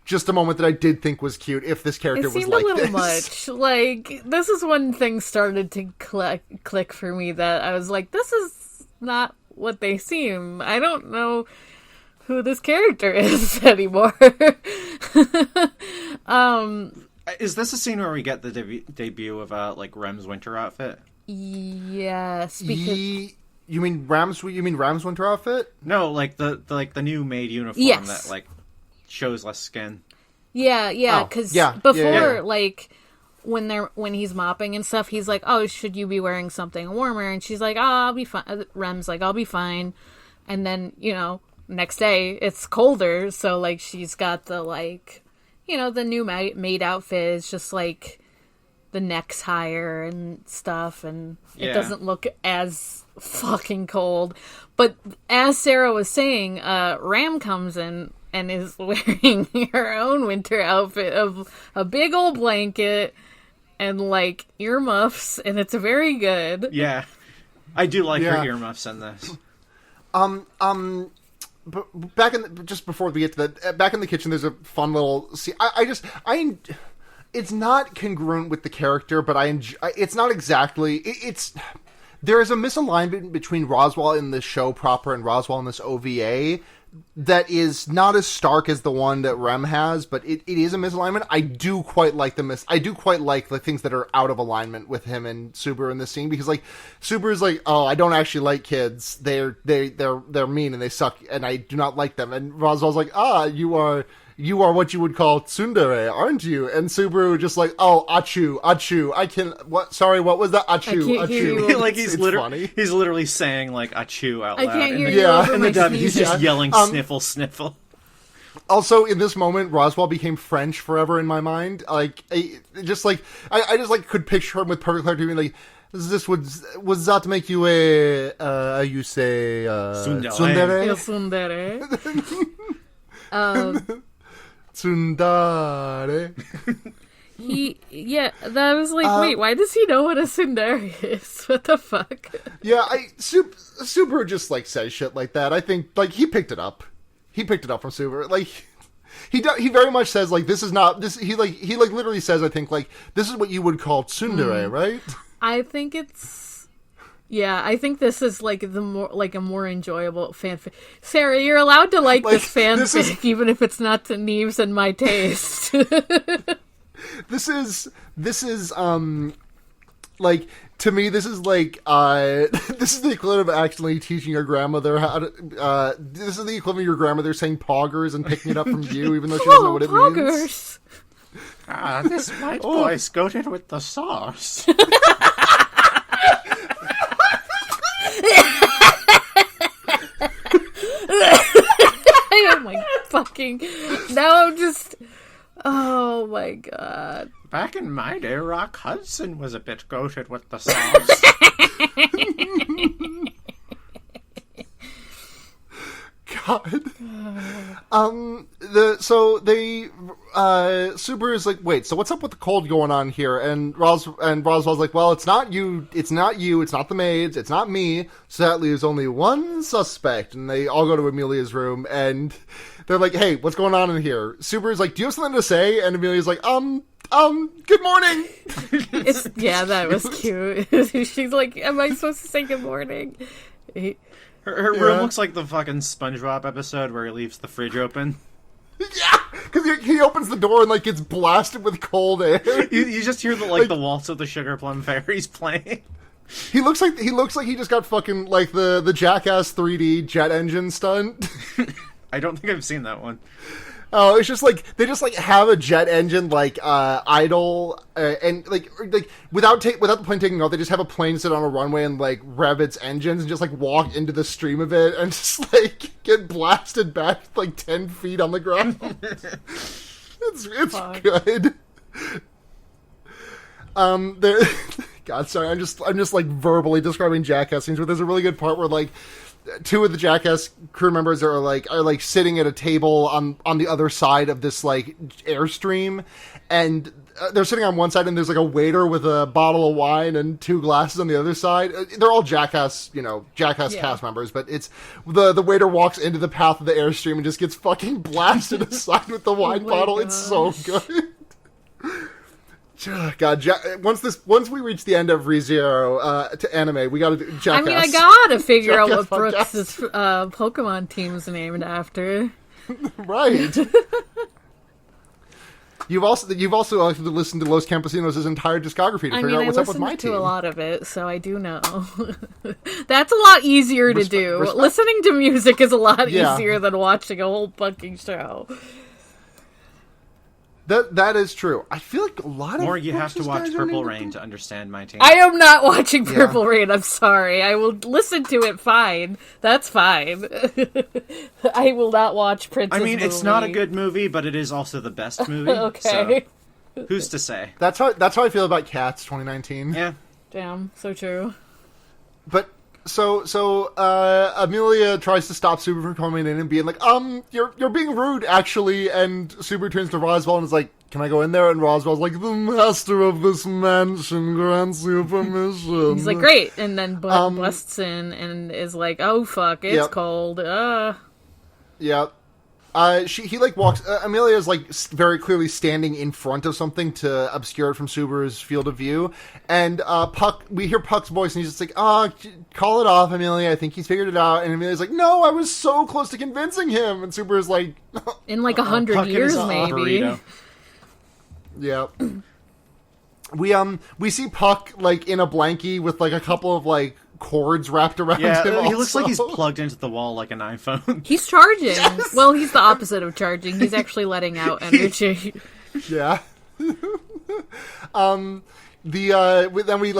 Just a moment that I did think was cute if this character was like this. It seemed a little much. Like, this is when things started to click for me that I was like, this is not what they seem. I don't know who this character is anymore. Is this a scene where we get the debut of, like, Rem's winter outfit? Yes, because... You mean Ram's winter outfit? No, like, the new made uniform that, like, shows less skin. Yeah, because before, like, when he's mopping and stuff, he's like, oh, should you be wearing something warmer? And she's like, oh, I'll be fine. Rem's like, I'll be fine. And then, next day, it's colder, so, like, she's got the, like, the new maid outfit is just, like, the neck's higher and stuff, and it doesn't look as fucking cold. But as Sarah was saying, Ram comes in and is wearing her own winter outfit of a big old blanket and, like, earmuffs, and it's very good. Yeah. I do like her earmuffs in this. But just before we get to that, back in the kitchen, there's a fun little scene. It's not congruent with the character, but it's not exactly, there is a misalignment between Roswell in the show proper and Roswell in this OVA that is not as stark as the one that Rem has, but it is a misalignment. I do quite like the things that are out of alignment with him and Subaru in this scene, because, like, Subaru's like, oh, I don't actually like kids. They're mean and they suck and I do not like them. And Roswell's like, you are what you would call tsundere, aren't you? And Subaru just like, oh, achu. What was that? Achu. Like, he's literally saying, like, achu out loud. I can't hear you over my dub, he's just yelling sniffle, sniffle. Also, in this moment, Roswell became French forever in my mind. Like, I just could picture him with perfect clarity being like, was that make you you say, tsundere? Tsundere. Tsundere. That was like, wait, why does he know what a tsundere is? What the fuck? Yeah, Subaru just, like, says shit like that. I think, like, he picked it up. He picked it up from Subaru. Like, he very much says, like, this is not, this, he literally says, I think, like, this is what you would call tsundere, right? I think I think this is, like, a more enjoyable fanfic. Sarah, you're allowed to like this fanfic, even if it's not to Neves and my taste. This is, like, to me, this is like, this is the equivalent of actually teaching your grandmother how to, this is the equivalent of your grandmother saying poggers and picking it up from you, even though she doesn't know what it means. This white boy coated with the sauce. Oh my fucking... Now I'm just... Oh my god. Back in my day, Rock Hudson was a bit coated with the sauce. God. Subaru's like, wait, so what's up with the cold going on here? And Roswell's like, well, it's not you, it's not the maids, it's not me, so that leaves only one suspect. And they all go to Amelia's room, and they're like, hey, what's going on in here? Subaru's like, do you have something to say? And Amelia's like, good morning. That was cute. She's like, am I supposed to say good morning? Her room looks like the fucking SpongeBob episode where he leaves the fridge open. Yeah, because he opens the door and, like, gets blasted with cold air. You just hear the waltz of the Sugar Plum Fairies playing. He looks like he just got fucking, like, the Jackass 3D jet engine stunt. I don't think I've seen that one. Oh, it's just like they just like have a jet engine like idle and like without the plane taking off, they just have a plane sit on a runway and like rev its engines and just like walk into the stream of it and just like get blasted back like 10 feet on the ground. it's good. There. God, sorry, I'm just like verbally describing Jackass scenes, but there's a really good part where like two of the Jackass crew members are like sitting at a table on the other side of this like airstream, and they're sitting on one side, and there's like a waiter with a bottle of wine and 2 glasses on the other side. They're all Jackass, cast members, but it's the waiter walks into the path of the airstream and just gets fucking blasted aside with the wine bottle. Gosh. It's so good. God, once we reach the end of ReZero to anime, we gotta do Jackass. I mean, I gotta figure out what Jackass Brooks' Pokemon team's named after. Right. You've also listened to Los Campesinos' entire discography to figure out what's up with my team. I listened to a lot of it, so I do know. That's a lot easier to do. Listening to music is a lot easier than watching a whole fucking show. That is true. I feel like a lot of... Or you have to watch Purple Rain to understand my team. I am not watching Purple Rain, I'm sorry. I will listen to it fine. That's fine. I will not watch Prince's movie. It's not a good movie, but it is also the best movie. Okay. So, who's to say? That's how I feel about Cats 2019. Yeah. Damn, so true. But... So Amelia tries to stop Subaru from coming in and being like, you're being rude, actually, and Subaru turns to Roswell and is like, can I go in there? And Roswell's like, the master of this mansion grants you permission. He's like, great, and then busts in and is like, oh fuck, it's cold, Yeah. He walks. Amelia is very clearly standing in front of something to obscure it from Subaru's field of view, and Puck. We hear Puck's voice, and he's just like, call it off, Amelia. I think he's figured it out." And Amelia's like, "No, I was so close to convincing him." And Subaru's like, "In 100 years, maybe." Yeah. We see Puck in a blankie with a couple of cords wrapped around him. He looks like he's plugged into the wall like an iPhone. He's charging. Yes! Well, he's the opposite of charging. He's actually letting out energy. Yeah. Then we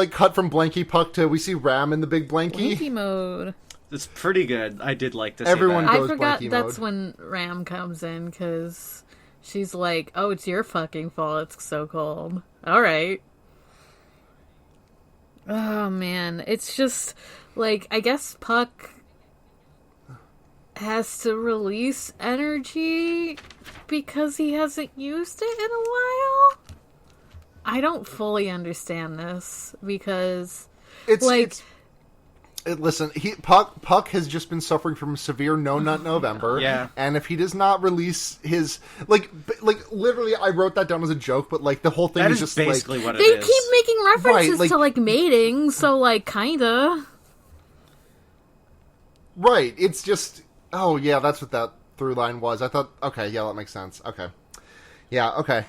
cut from Blanky Puck to we see Ram in the big Blanky. Blanky mode. It's pretty good. I did like to Everyone see that. goes I forgot Blanky that's mode. when Ram comes in, because she's like, oh, it's your fucking fault. It's so cold. All right. Oh, man. It's just, I guess Puck has to release energy because he hasn't used it in a while? I don't fully understand this, because, listen, Puck has just been suffering from severe No Nut November. Yeah. And if he does not release his... literally, I wrote that down as a joke, but, the whole thing is just, basically what it they is. keep making references right, to, mating, so, kinda. Right, it's just... Oh, yeah, that's what that through line was. I thought, okay, yeah, that makes sense. Okay. Yeah, okay.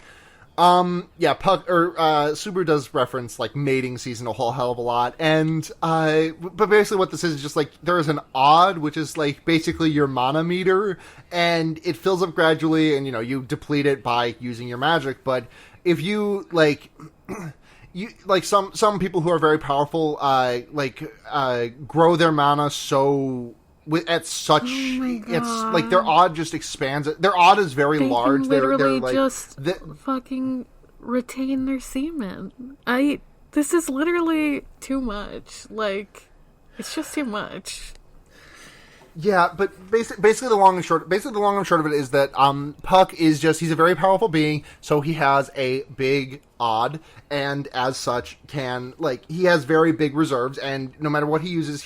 Puck, Subaru does reference, mating season a whole hell of a lot, and, but basically what this is just, there is an odd, which is, basically your mana meter, and it fills up gradually, and, you deplete it by using your magic, but if you, some people who are very powerful, grow their mana at such, it's their odd just expands. Their odd is very large. Literally, fucking retain their semen. This is literally too much. It's just too much. Yeah, but basically the long and short of it is that Puck is he's a very powerful being, so he has a big odd, and as such he has very big reserves, and no matter what he uses,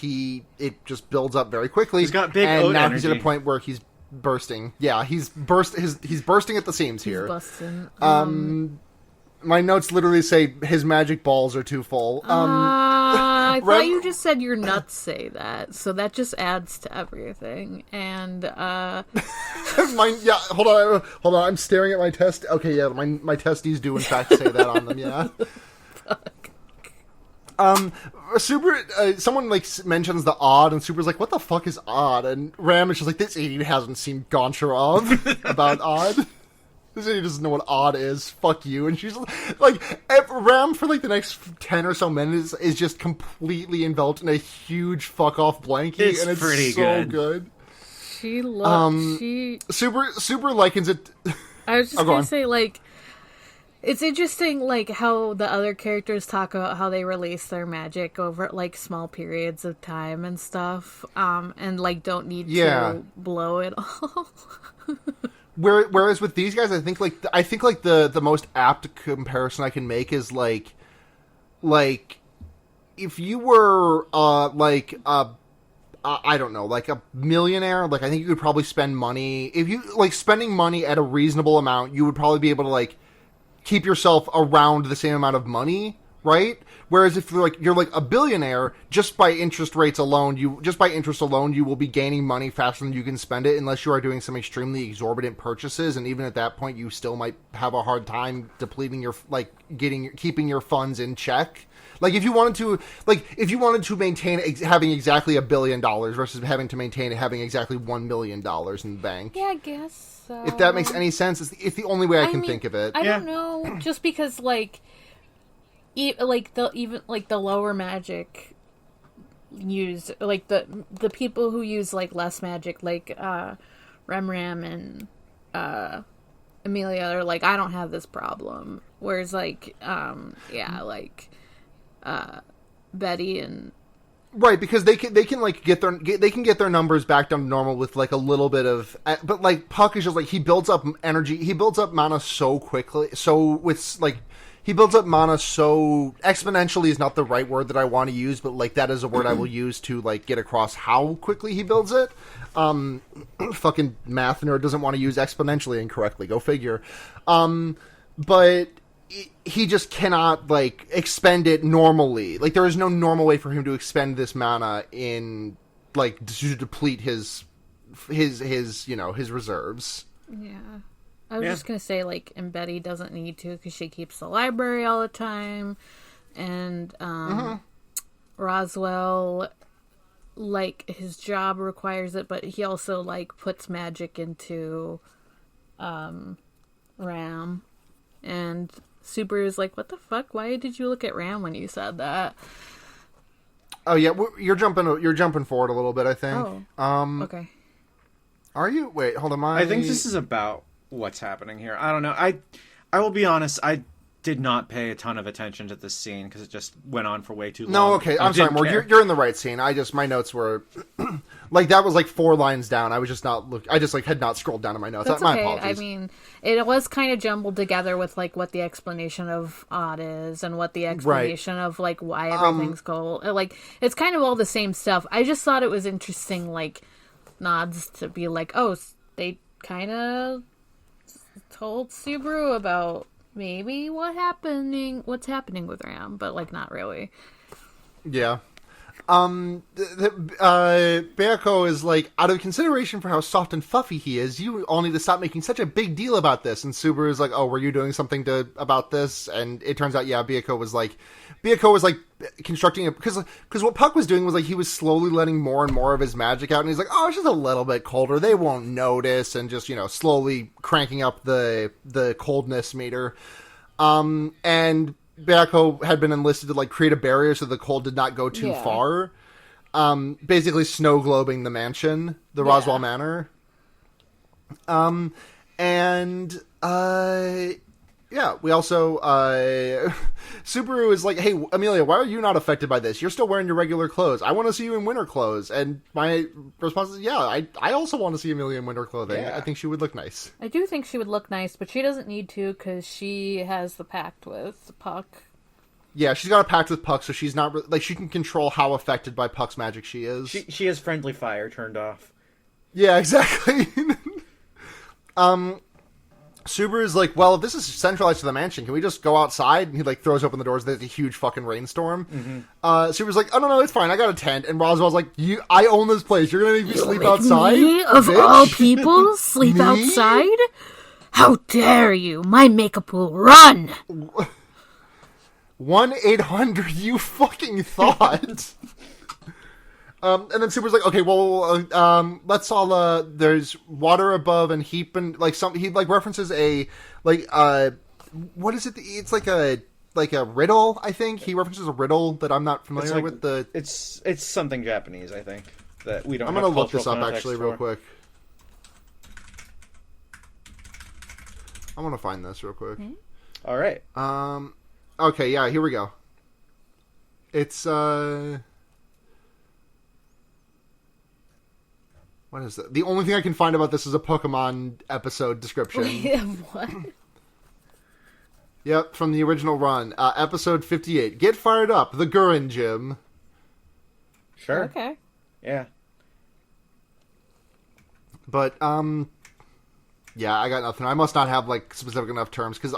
it just builds up very quickly. He's got big and now energy. He's at a point where he's bursting. Yeah, he's bursting at the seams here. He's busting. My notes literally say his magic balls are too full. I thought you just said your nuts say that, so that just adds to everything. And hold on, I'm staring at my test. Okay, yeah, my testes do in fact say that on them. Yeah. Fuck. someone like mentions the odd, and Super's like, "What the fuck is odd?" And Ram is just like, "This idiot hasn't seen Goncharov about odd. This idiot doesn't know what odd is. Fuck you." And she's like, Ram for like the next 10 or so minutes is just completely enveloped in a huge fuck off blankie, and it's pretty so good. She loves. Super likens it. I was just gonna say, like, it's interesting, like, how the other characters talk about how they release their magic over, like, small periods of time and stuff, and, like, don't need to blow it all. Whereas with these guys, I think the most apt comparison I can make is, like, if you were, I don't know, like a millionaire, like, I think you could probably spend money, if you, like, spending money at a reasonable amount, you would probably be able to, like, keep yourself around the same amount of money, right? Whereas if you're like a billionaire, just by interest alone, you will be gaining money faster than you can spend it, unless you are doing some extremely exorbitant purchases, and even at that point, you still might have a hard time depleting your, like, keeping your funds in check. Like, if you wanted to maintain having exactly $1 billion versus having to maintain having exactly $1 million in the bank. Yeah, I guess so. If that makes any sense, it's the only way I can think of it. I don't know, just because, like, the lower magic use, like, the people who use, like, less magic, like, Ram and, Amelia are like, I don't have this problem. Whereas, like, Betty and right, because they can like get their numbers back down to normal with like a little bit of, but like Puck is just like, he builds up energy, he builds up mana so quickly, he builds up mana so exponentially is not the right word that I want to use, but like that is a word I will use to like get across how quickly he builds it. Fucking math nerd doesn't want to use exponentially incorrectly. Go figure. But he just cannot, like, expend it normally. Like, there is no normal way for him to expend this mana in, like, to deplete his reserves. Yeah. I was just gonna say, like, and Betty doesn't need to, because she keeps the library all the time, and, Roswell, like, his job requires it, but he also, like, puts magic into, Ram, and Super is like, what the fuck? Why did you look at Ram when you said that? Oh yeah, you're jumping forward a little bit, I think. Oh. Okay. Are you? Wait, hold on. I think this is about what's happening here. I don't know. I will be honest. I did not pay a ton of attention to this scene because it just went on for way too long. No, okay. I'm sorry, Morg. You're in the right scene. My notes were like, that was like 4 lines down. I was just not I just like had not scrolled down to my notes. That's my okay. apologies. I mean, it was kind of jumbled together with like what the explanation of odd is and what the explanation of like why everything's cold. Like, it's kind of all the same stuff. I just thought it was interesting, like, nods to be like, oh, they kind of told Subaru about maybe what's happening with Ram, but like not really. Yeah. Beako is like, out of consideration for how soft and fluffy he is, you all need to stop making such a big deal about this. And Subaru is like, oh, were you doing something about this? And it turns out, yeah, Beako was like constructing it, because what Puck was doing was like, he was slowly letting more and more of his magic out, and he's like, oh, it's just a little bit colder, they won't notice, and just, slowly cranking up the coldness meter. And Beako had been enlisted to like create a barrier so the cold did not go too far. Basically snow globing the mansion, the Roswell Manor. Yeah, we also, Subaru is like, hey, Amelia, why are you not affected by this? You're still wearing your regular clothes. I want to see you in winter clothes. And my response is, yeah, I also want to see Amelia in winter clothing. Yeah. I think she would look nice. I do think she would look nice, but she doesn't need to, because she has the pact with Puck. Yeah, she's got a pact with Puck, so she's not, like, she can control how affected by Puck's magic she is. She has friendly fire turned off. Yeah, exactly. Subaru is like, well, if this is centralized to the mansion, can we just go outside? And he like throws open the doors. There's a huge fucking rainstorm. Mm-hmm. Subaru's like, oh no, it's fine. I got a tent. And Roswell's like, I own this place. You're gonna make me sleep outside? Me, of all people, sleep outside? How dare you? My makeup will run. 1-800 you fucking thought. And then Super's like, okay, well, let's all, there's water above and heap and, like, he, like, references a, like, what is it? It's like a riddle, I think. He references a riddle that I'm not familiar with. It's something Japanese, I think, that we don't I'm have going to look this cultural up, context actually, for. real quick. I want to find this real quick. All right. Okay, yeah, here we go. It's, what is that? The only thing I can find about this is a Pokemon episode description. What? Yep, from the original run. Episode 58. Get fired up, the Gurren Gym. Sure. Okay. Yeah. But, yeah, I got nothing. I must not have, like, specific enough terms, because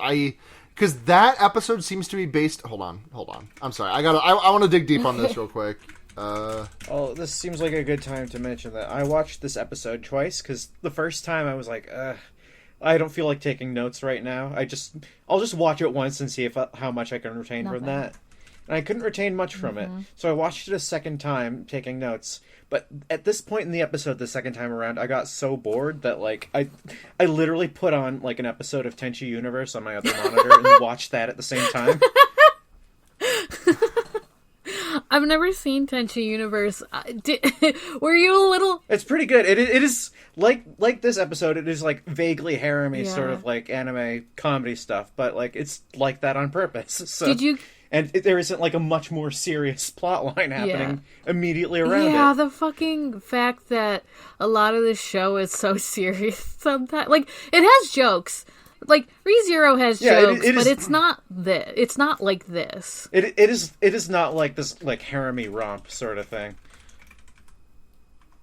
that episode seems to be based... Hold on. I'm sorry. I want to dig deep on this real quick. Oh, this seems like a good time to mention that I watched this episode twice, because the first time I was like, I don't feel like taking notes right now. I'll just watch it once and see how much I can retain from that. And I couldn't retain much from it, so I watched it a second time, taking notes. But at this point in the episode, the second time around, I got so bored that, like, I literally put on, like, an episode of Tenchi Universe on my other monitor and watched that at the same time. I've never seen Tenchi Universe. Were you a little... It's pretty good. It is like this episode. It is like vaguely harem-y, sort of like anime comedy stuff, but like it's like that on purpose. So, Did you? And there isn't like a much more serious plot line happening immediately around it. Yeah, the fucking fact that a lot of this show is so serious sometimes. Like, it has jokes. Like, ReZero has jokes, but it's not this. It's not like this. It is not like this, like, harem-y romp sort of thing.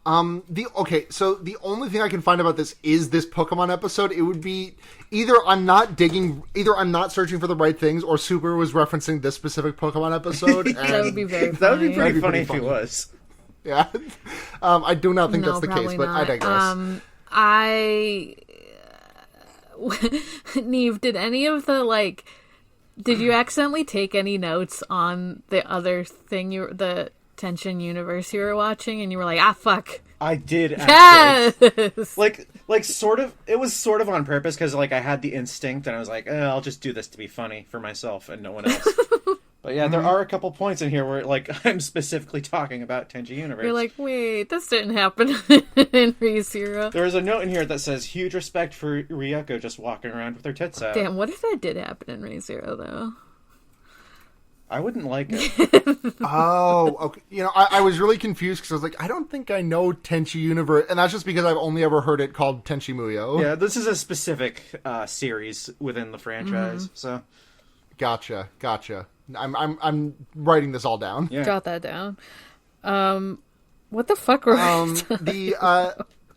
So the only thing I can find about this is this Pokemon episode. It would be either I'm not searching for the right things, or Super was referencing this specific Pokemon episode. And that would be very funny. That would be pretty funny if he was. Yeah. I do not think that's the case, but I digress. Neve, did any of the, did you accidentally take any notes on the other thing, the Tension Universe you were watching, and you were like, fuck. I did actually. Yes! Like sort of, it was sort of on purpose, because, like, I had the instinct, and I was like, I'll just do this to be funny for myself and no one else. But yeah, there are a couple points in here where, like, I'm specifically talking about Tenchi Universe. You're like, wait, this didn't happen in ReZero. There is a note in here that says, huge respect for Ryoko just walking around with her tits out. Damn, what if that did happen in ReZero, though? I wouldn't like it. Oh, okay. I was really confused because I was like, I don't think I know Tenchi Universe, and that's just because I've only ever heard it called Tenchi Muyo. Yeah, this is a specific series within the franchise, so... Gotcha. I'm writing this all down. Yeah. Jot that down. What the fuck were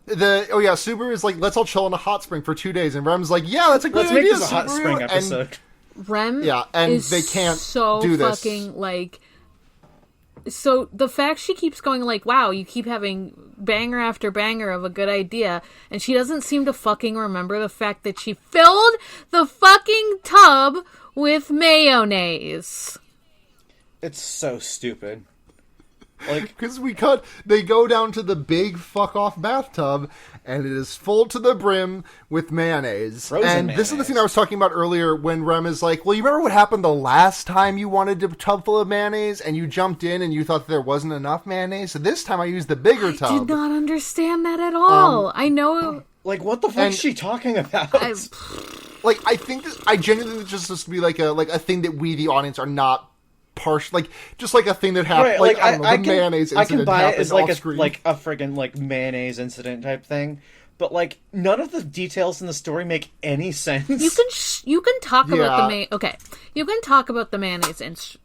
Subaru is like, let's all chill in a hot spring for 2 days, and Rem's like, yeah, that's a good idea. Let's make this a hot spring episode. Rem, and they can't do this. Fucking so the fact she keeps going like, wow, you keep having banger after banger of a good idea, and she doesn't seem to fucking remember the fact that she filled the fucking tub with mayonnaise. It's so stupid. Like, because they go down to the big fuck off bathtub, and it is full to the brim with mayonnaise. This is the thing I was talking about earlier when Rem is like, well, you remember what happened the last time you wanted a tub full of mayonnaise and you jumped in and you thought there wasn't enough mayonnaise? So this time I used the bigger tub. I did not understand that at all. I know. Like, what the fuck is she talking about? I think I genuinely think it's just supposed to be like a thing that we, the audience, are not partial, just like a thing that happened. Right, I don't know, mayonnaise incident. I can buy it as like a friggin' friggin' mayonnaise incident type thing, but like none of the details in the story make any sense. You can talk about the you can talk about the mayonnaise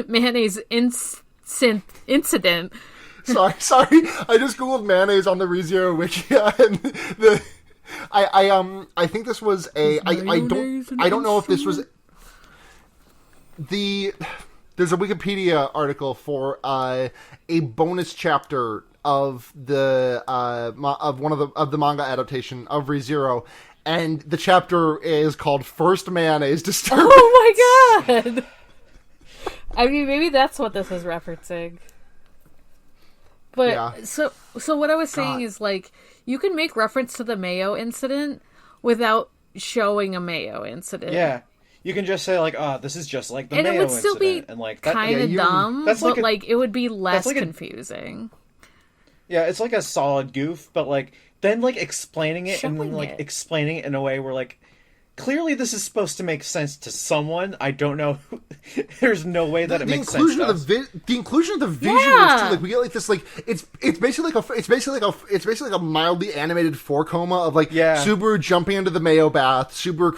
mayonnaise incident. Sorry, I just googled mayonnaise on the ReZero wiki, and I think this was I don't know if this was there's a Wikipedia article for a bonus chapter of the of one of the manga adaptation of ReZero, and the chapter is called First Man is Disturbed. Oh my god! I mean, maybe that's what this is referencing. But, Yeah. so what I was saying is, like, you can make reference to the Mayo incident without showing a Mayo incident. Yeah. You can just say, like, oh, this is just like the And Mayo it would still incident. be And, like, that, kind of dumb, that's like but, like, it would be less like a- confusing. Yeah, it's like a solid goof, but, like, then, like, explaining it and then, Showing like, it. explaining it in a way where, like, clearly this is supposed to make sense to someone. I don't know. There's no way that it makes sense to us. The inclusion of the visuals Yeah. too, like we get like this, like it's basically like a mildly animated 4-coma of like Yeah. Subaru jumping into the Mayo bath, Subaru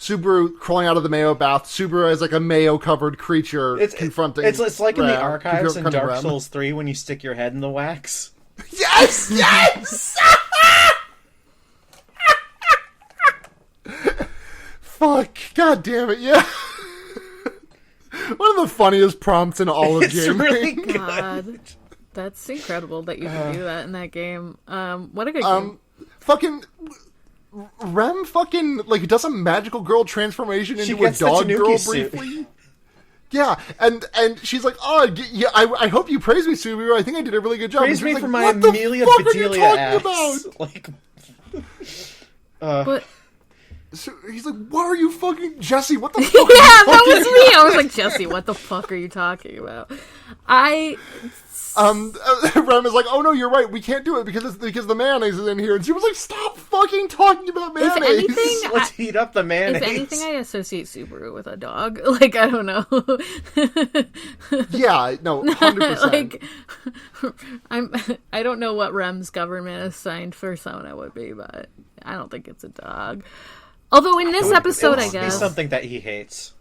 Subaru crawling out of the Mayo bath, Subaru as like a Mayo covered creature confronting. It's like in the Rem, archives in confronting Dark Rem. Souls 3 when you stick your head in the wax. Yes, yes. Fuck! God damn it! Yeah. One of the funniest prompts in all of It's gaming. really good. God, that's incredible that you can do that in that game. What a good game. Fucking Rem fucking like does a magical girl transformation into a gets the dog Tanuki girl suit. briefly. Yeah, and she's like, "Oh, yeah, I hope you praise me, Subaru. I think I did a really good job." Praise And me she's for like, my "What the Amelia fuck are you Bedelia talking axe." about? Like, But So he's like, "What are you fucking Jesse? What the fuck?" yeah, are you that talking was me. I was like, Jesse, what the fuck are you talking about? Rem is like, "Oh no, you're right. We can't do it because the mayonnaise is in here." And she was like, "Stop fucking talking about mayonnaise." anything, let's heat up the mayonnaise. If anything, I associate Subaru with a dog. Like, I don't know. Yeah, no, 100%. Like, I don't know what Rem's government assigned persona would be, but I don't think it's a dog. Although in this episode, I It would be guess. something that he hates.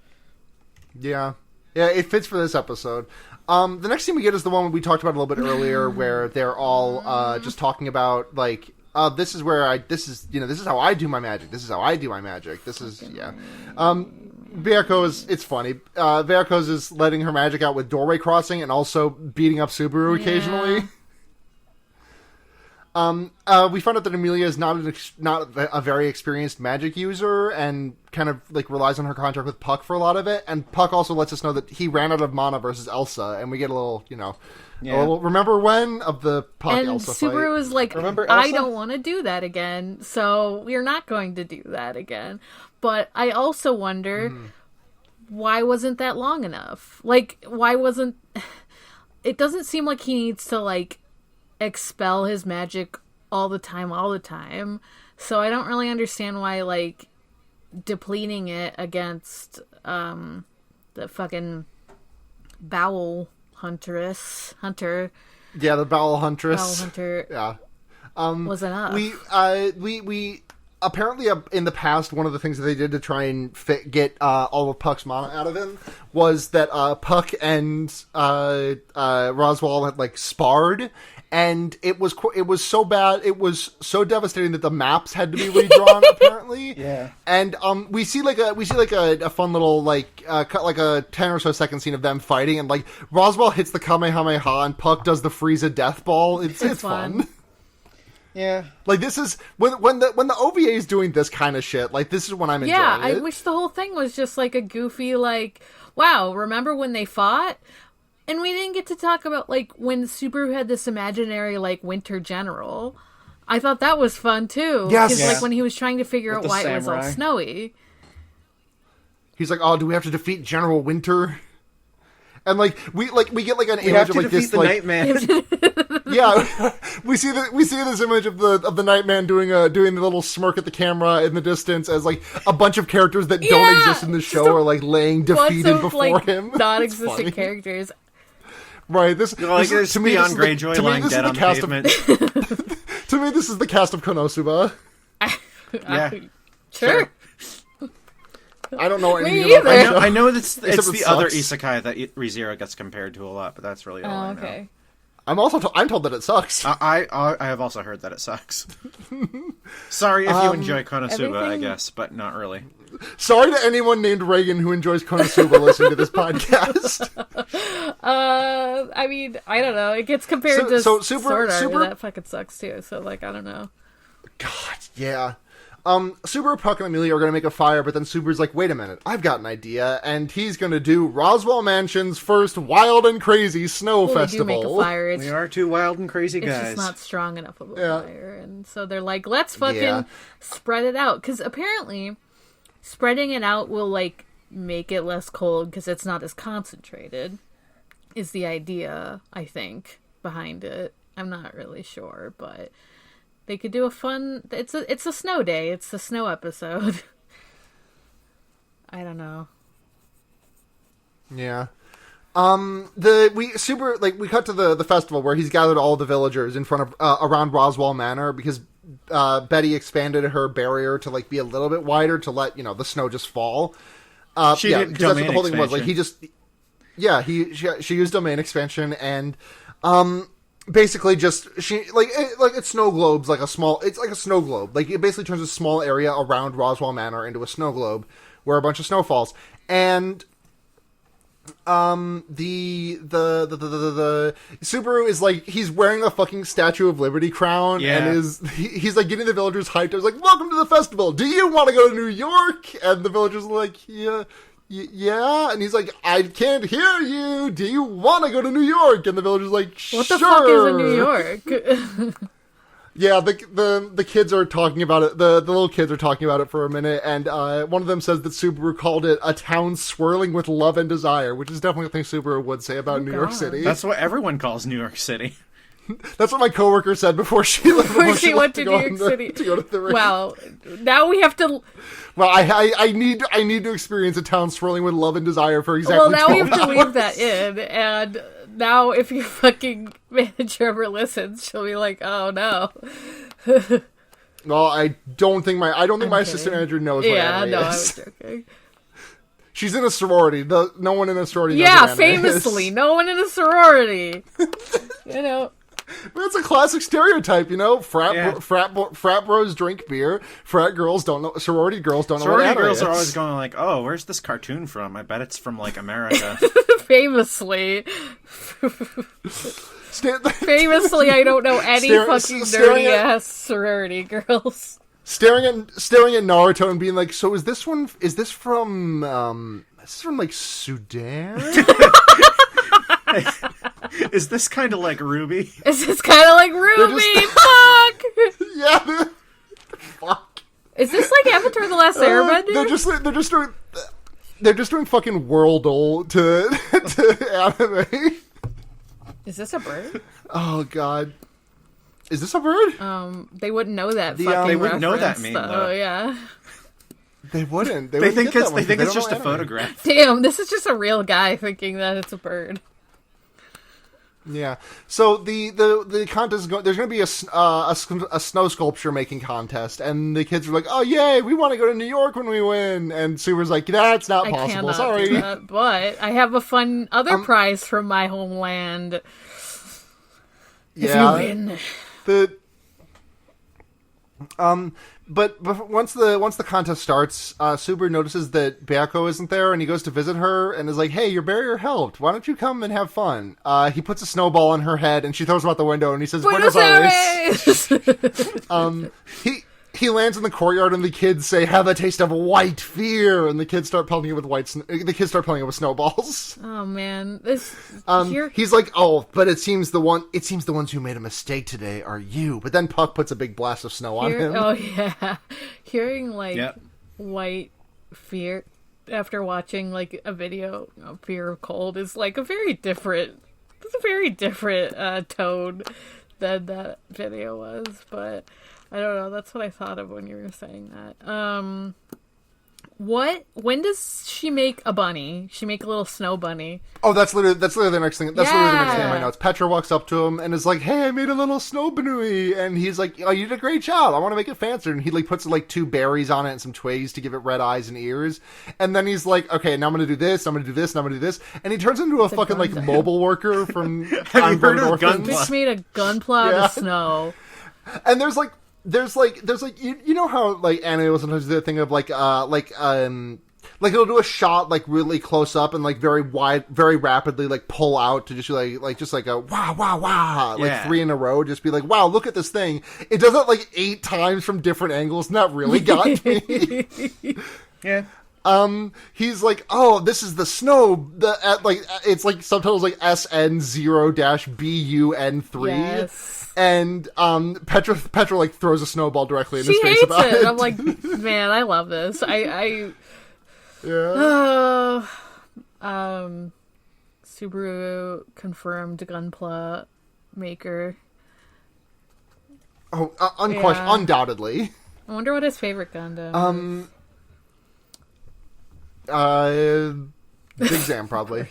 Yeah, it fits for this episode. The next scene we get is the one we talked about a little bit earlier, where they're all just talking about like, this is how I do my magic. This is how I do my magic. This is Byako's. It's funny. Byako's is letting her magic out with doorway crossing and also beating up Subaru occasionally. We found out that Amelia is not a very experienced magic user and kind of like relies on her contract with Puck for a lot of it. And Puck also lets us know that he ran out of mana versus Elsa, and we get a little, a little, remember when of the Puck And Elsa fight. Subaru is like, Remember I Elsa? don't want to do that again, so we're not going to do that again. But I also wonder, why wasn't that long enough? Like, why wasn't... It doesn't seem like he needs to, like, expel his magic all the time. So I don't really understand why, like, depleting it against the fucking bowel hunter. Yeah, the Bowel Huntress. Bowel hunter Yeah. was enough. We apparently in the past, one of the things that they did to try and get all of Puck's mana out of him was that Puck and Roswell had like sparred, and it was so bad, it was so devastating that the maps had to be redrawn. Apparently, Yeah. And we see like a fun little cut like a 10 or so second scene of them fighting, and like Roswell hits the Kamehameha and Puck does the Frieza death ball. It's fun. Yeah. Like this is when the OVA is doing this kind of shit. Like this is when I'm enjoying Yeah, it. I wish the whole thing was just like a goofy, like, wow, remember when they fought? And we didn't get to talk about, like, when Subaru had this imaginary, like, winter general. I thought that was fun, too. Yes. Because, Yeah. like, when he was trying to figure With out the why it was all samurai. snowy. He's like, "Oh, do we have to defeat General Winter?" And like we get like an We image have of to like defeat this the like Nightman. yeah, we see this image of the Nightman doing the little smirk at the camera in the distance as like a bunch of characters that don't Yeah, exist in the just show a are like laying Bunch defeated of, before like, him. It's non-existent funny. characters. Right, this, Like, this there's is, to me, Theon this is Greyjoy to me, lying this is dead the on the cast pavement. to me, this is the cast of Konosuba. Yeah. Sure. I don't know Me anything about either. that show. I know it's Except it the other sucks. isekai that ReZero gets compared to a lot, but that's really all Oh, I know. okay. I'm also I'm told that it sucks. I have also heard that it sucks. Sorry if you enjoy Konosuba, I everything- guess, but not really. Sorry to anyone named Reagan who enjoys Konosuba listening to this podcast. I mean, I don't know. It gets compared to So Sword Art, Super- and that fucking sucks, too. So, like, I don't know. God, yeah. Subaru, Puck, and Amelia are going to make a fire, but then Subaru's like, wait a minute, I've got an idea, and he's going to do Roswell Mansion's first wild and crazy snow festival. They do make a fire. We are two wild and crazy guys. It's just not strong enough of a fire, and so they're like, let's fucking spread it out, because apparently spreading it out will, like, make it less cold, because it's not as concentrated, is the idea, I think, behind it. I'm not really sure, but... They could do a fun... It's a snow day. It's the snow episode. I don't know. Yeah. We cut to the festival where he's gathered all the villagers in front of around Roswell Manor because Betty expanded her barrier to like be a little bit wider to let the snow just fall. She did because that's what the whole thing was. expansion. Like he just she used domain expansion and basically just it's snow globes it's like a snow globe. Like it basically turns a small area around Roswell Manor into a snow globe where a bunch of snow falls. And the Subaru is like he's wearing a fucking Statue of Liberty crown and he's like getting the villagers hyped. I was like, welcome to the festival. Do you want to go to New York? And the villagers are like, yeah, and he's like, I can't hear you. Do you want to go to New York? And the villager's like, sure. What the fuck is in New York? Yeah, the kids are talking about it. The little kids are talking about it for a minute, and one of them says that Subaru called it a town swirling with love and desire, which is definitely a thing Subaru would say about New York City. That's what everyone calls New York City. That's what my coworker said before she went to New York City to go to the race. Well, now we have to. Well, I need to experience a town swirling with love and desire for exactly. Well, now we have 12 to hours. leave that in, and now if your fucking manager ever listens, she'll be like, "Oh no." Well, I don't think my assistant manager knows what anime I is. was joking. She's in a sorority. No one in a sorority knows Yeah, what anime famously, is. no one in a sorority. That's a classic stereotype, Frat bros drink beer. Frat girls don't know. Sorority girls don't know what Sorority anime girls is. are always going like, "Oh, where's this cartoon from? I bet it's from like America." Famously, Famously, I don't know any fucking nerdy ass sorority girls. Staring at Naruto and being like, "So is this from like Sudan?" Is this kind of like Ruby? Is this kind of like Ruby? Fuck! Yeah. Fuck. Is this like Avatar: The Last Airbender? They're just doing fucking Worldle to anime. Is this a bird? Oh god. Is this a bird? They wouldn't know that. They wouldn't know that reference, meme, though. though. Yeah. They wouldn't. They think it's just a photograph. Damn, this is just a real guy thinking that it's a bird. Yeah. So the contest is going. There's going to be a snow sculpture making contest, and the kids are like, "Oh yay, we want to go to New York when we win." And Subaru's like, "That's not possible. Cannot Sorry." do that, but I have a fun other prize from my homeland. Yeah. If you win. But once the contest starts, Subaru notices that Bayako isn't there, and he goes to visit her, and is like, "Hey, your barrier helped. Why don't you come and have fun?" He puts a snowball on her head, and she throws him out the window, and he says, "Buenos Aires." He lands in the courtyard, and the kids say, "Have a taste of white fear," and the kids start pelting it with snowballs. Oh man, He's like, "Oh, but it seems the ones who made a mistake today are you." But then Puck puts a big blast of snow on him. Oh yeah, hearing white fear after watching like a video of Fear of Cold is like a very different tone than that video was, but. I don't know. That's what I thought of when you were saying that. When does she make a bunny? She make a little snow bunny. Oh, that's literally the next thing. That's literally the next thing in my notes. Petra walks up to him and is like, "Hey, I made a little snow bunny," and he's like, "Oh, you did a great job. I want to make it fancier." And he like puts like 2 berries on it and some twigs to give it red eyes and ears. And then he's like, "Okay, now I'm gonna do this. I'm gonna do this. And I'm gonna do this." And he turns into a fucking like mobile worker from Have you heard of Gunpla? Bitch made a gunpla out of snow. And there's like you know how like anime will sometimes do the thing of like like it'll do a shot like really close up and like very wide, very rapidly like pull out to just just like a wow, like 3 in a row. Just be like, wow, look at this thing. It does it like 8 times from different angles, and that really got me. Yeah. He's like, oh, this is the snow. It's like subtitles like SN0-BUN3. Yes. And Petra like throws a snowball directly in his face about it. I'm like, man, I love this. Subaru confirmed Gunpla maker. Oh, undoubtedly. I wonder what his favorite Gundam is. Big Zam probably.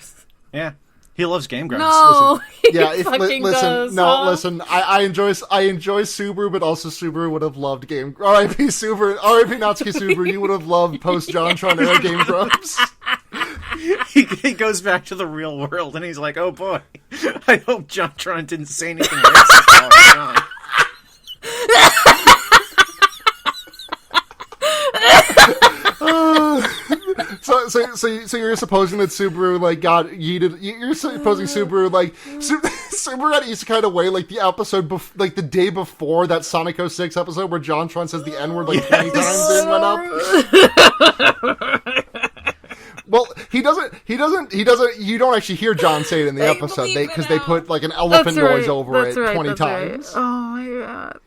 Yeah. He loves Game Grumps. No, Listen. I enjoy Subaru, but also Subaru would have loved Game. R.I.P. Subaru, R.I.P. Natsuki Subaru. You would have loved post JonTron era Game Grumps. He goes back to the real world, and he's like, "Oh boy, I hope JonTron didn't say anything racist while I was gone." So you're supposing that Subaru like got yeeted. You're supposing Subaru like Subaru got isekai away like the episode like the day before that Sonic 06 episode where JonTron says the N-word like 20 times and went up. Well, he doesn't. You don't actually hear John say it in the episode because they put like an elephant noise over it 20 times. Right. Oh my god.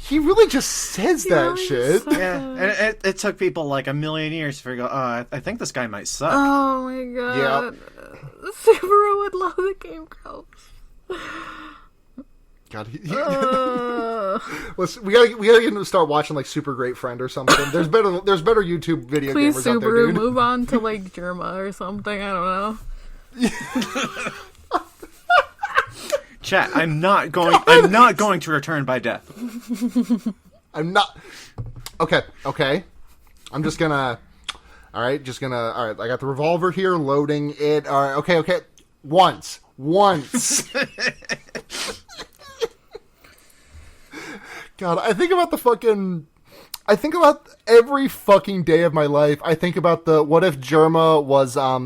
He really just says that shit. Yeah, and it took people like a million years to figure out, I think this guy might suck. Oh my god. Yep. Subaru would love the Game Grumps. God, listen, we gotta get him to start watching like Super Great Friend or something. There's better YouTube video Please, gamers Subaru, out there, dude. move on to like Germa or something. I don't know. Chat, I'm not going to return by death. I'm not. Okay. I'm just gonna. All right. I got the revolver here, loading it. All right. Okay. Once. God, I think about every fucking day of my life. I think about what if Germa was I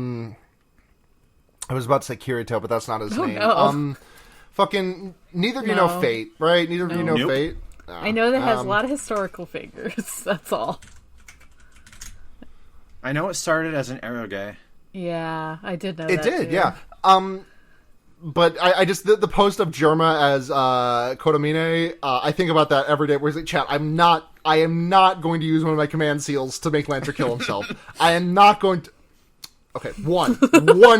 was about to say Kirito, but that's not his name. No. Fucking neither of you know Fate, right? Neither of you know Nope. Fate. I know that has a lot of historical figures. That's all. I know it started as an eroge. Yeah, I did know It that did, too. yeah. But I just the post of Germa as Kodomine, I think about that every day. Where he's like, "Chat, I am not going to use one of my command seals to make Lancer kill himself. I am not going to." Okay, one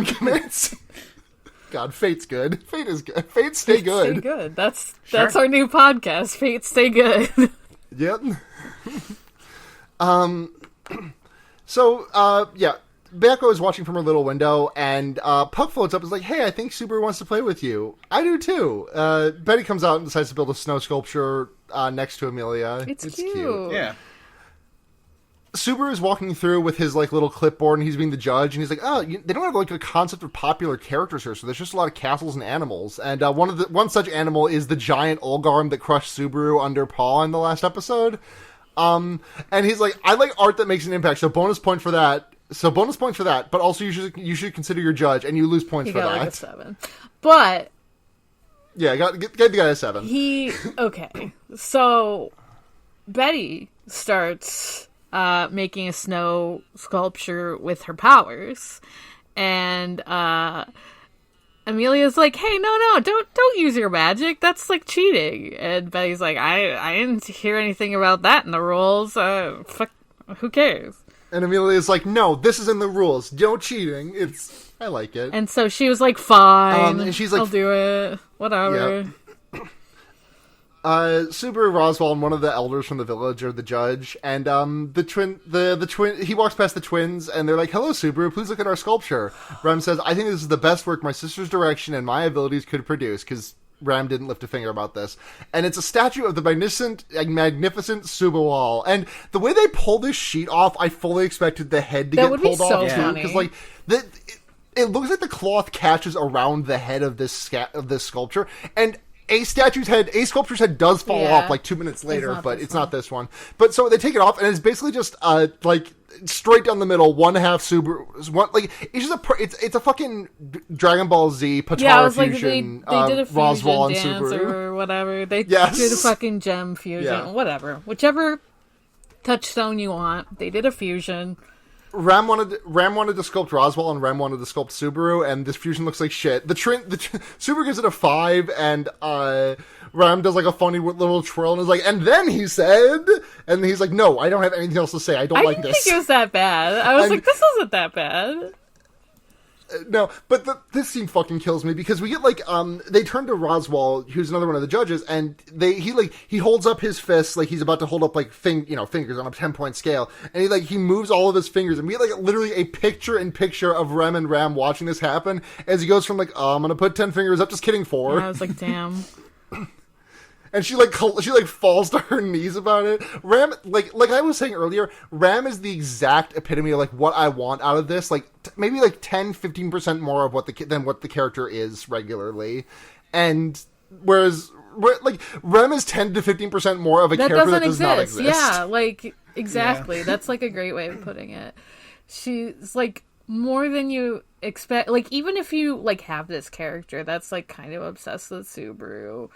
command seal. God, Fate's good. Fate is good. Fate stay good. Stay good. That's our new podcast. Fate stay good. Yep. So, yeah. Bayako is watching from her little window, and Puck floats up and is like, hey, I think Subaru wants to play with you. I do, too. Betty comes out and decides to build a snow sculpture next to Amelia. It's cute. Yeah. Subaru is walking through with his like little clipboard, and he's being the judge, and he's like, "Oh, they don't have like a concept of popular characters here, so there's just a lot of castles and animals." And one such animal is the giant Olgarm that crushed Subaru under paw in the last episode. And he's like, "I like art that makes an impact, so bonus point for that. But also you should consider your judge, and you lose points for got that." Like a 7, but yeah, get the guy a 7. Okay. So Betty starts making a snow sculpture with her powers, and Amelia's like, "Hey, no, don't use your magic. That's like cheating." And Betty's like, "I didn't hear anything about that in the rules. Fuck, who cares?" And Amelia's like, "No, this is in the rules. No cheating. I like it." And so she was like, "Fine, and she's like, I'll do it. Whatever." Yep. Subaru, Roswell, and one of the elders from the village are the judge, and the twin. He walks past the twins, and they're like, "Hello, Subaru. Please look at our sculpture." Rem says, "I think this is the best work my sister's direction and my abilities could produce," because Ram didn't lift a finger about this. And it's a statue of the magnificent Subuwal. And the way they pull this sheet off, I fully expected the head to get pulled off too, because like it looks like the cloth catches around the head of this sculpture, and a sculpture's head does fall Yeah. off like 2 minutes later, not but this it's not this one. But so they take it off, and it's basically just like straight down the middle, one half Subaru. It's just it's a fucking Dragon Ball Z Patara Yeah, I was like, fusion. they did a fusion Roswell and dance Subaru. or whatever. They Yes. did a fucking gem fusion, Yeah. whatever. Whichever touchstone you want, they did a fusion. Ram wanted to sculpt Roswell, and Ram wanted to sculpt Subaru, and this fusion looks like shit. Subaru gives it a 5, and Ram does like a funny little twirl, and is like, and then he said, and he's like, no, I don't have anything else to say. I don't like didn't this. think it was that bad. I was like, this isn't that bad. No, but this scene fucking kills me because we get like they turn to Roswell, who's another one of the judges, and he holds up his fists like he's about to hold up like fingers on a 10-point scale, and he moves all of his fingers, and we get like literally a picture of Rem and Ram watching this happen as he goes from like I'm gonna put 10 fingers up, just kidding, 4. And I was like, damn. And she falls to her knees about it. Ram, like I was saying earlier, Ram is the exact epitome of like what I want out of this. Like maybe like 10-15% more of than what the character is regularly, and whereas like Ram is 10-15% more of a character that does not exist. Yeah, like exactly. Yeah. That's like a great way of putting it. She's like more than you expect. Like even if you like have this character that's like kind of obsessed with Subaru,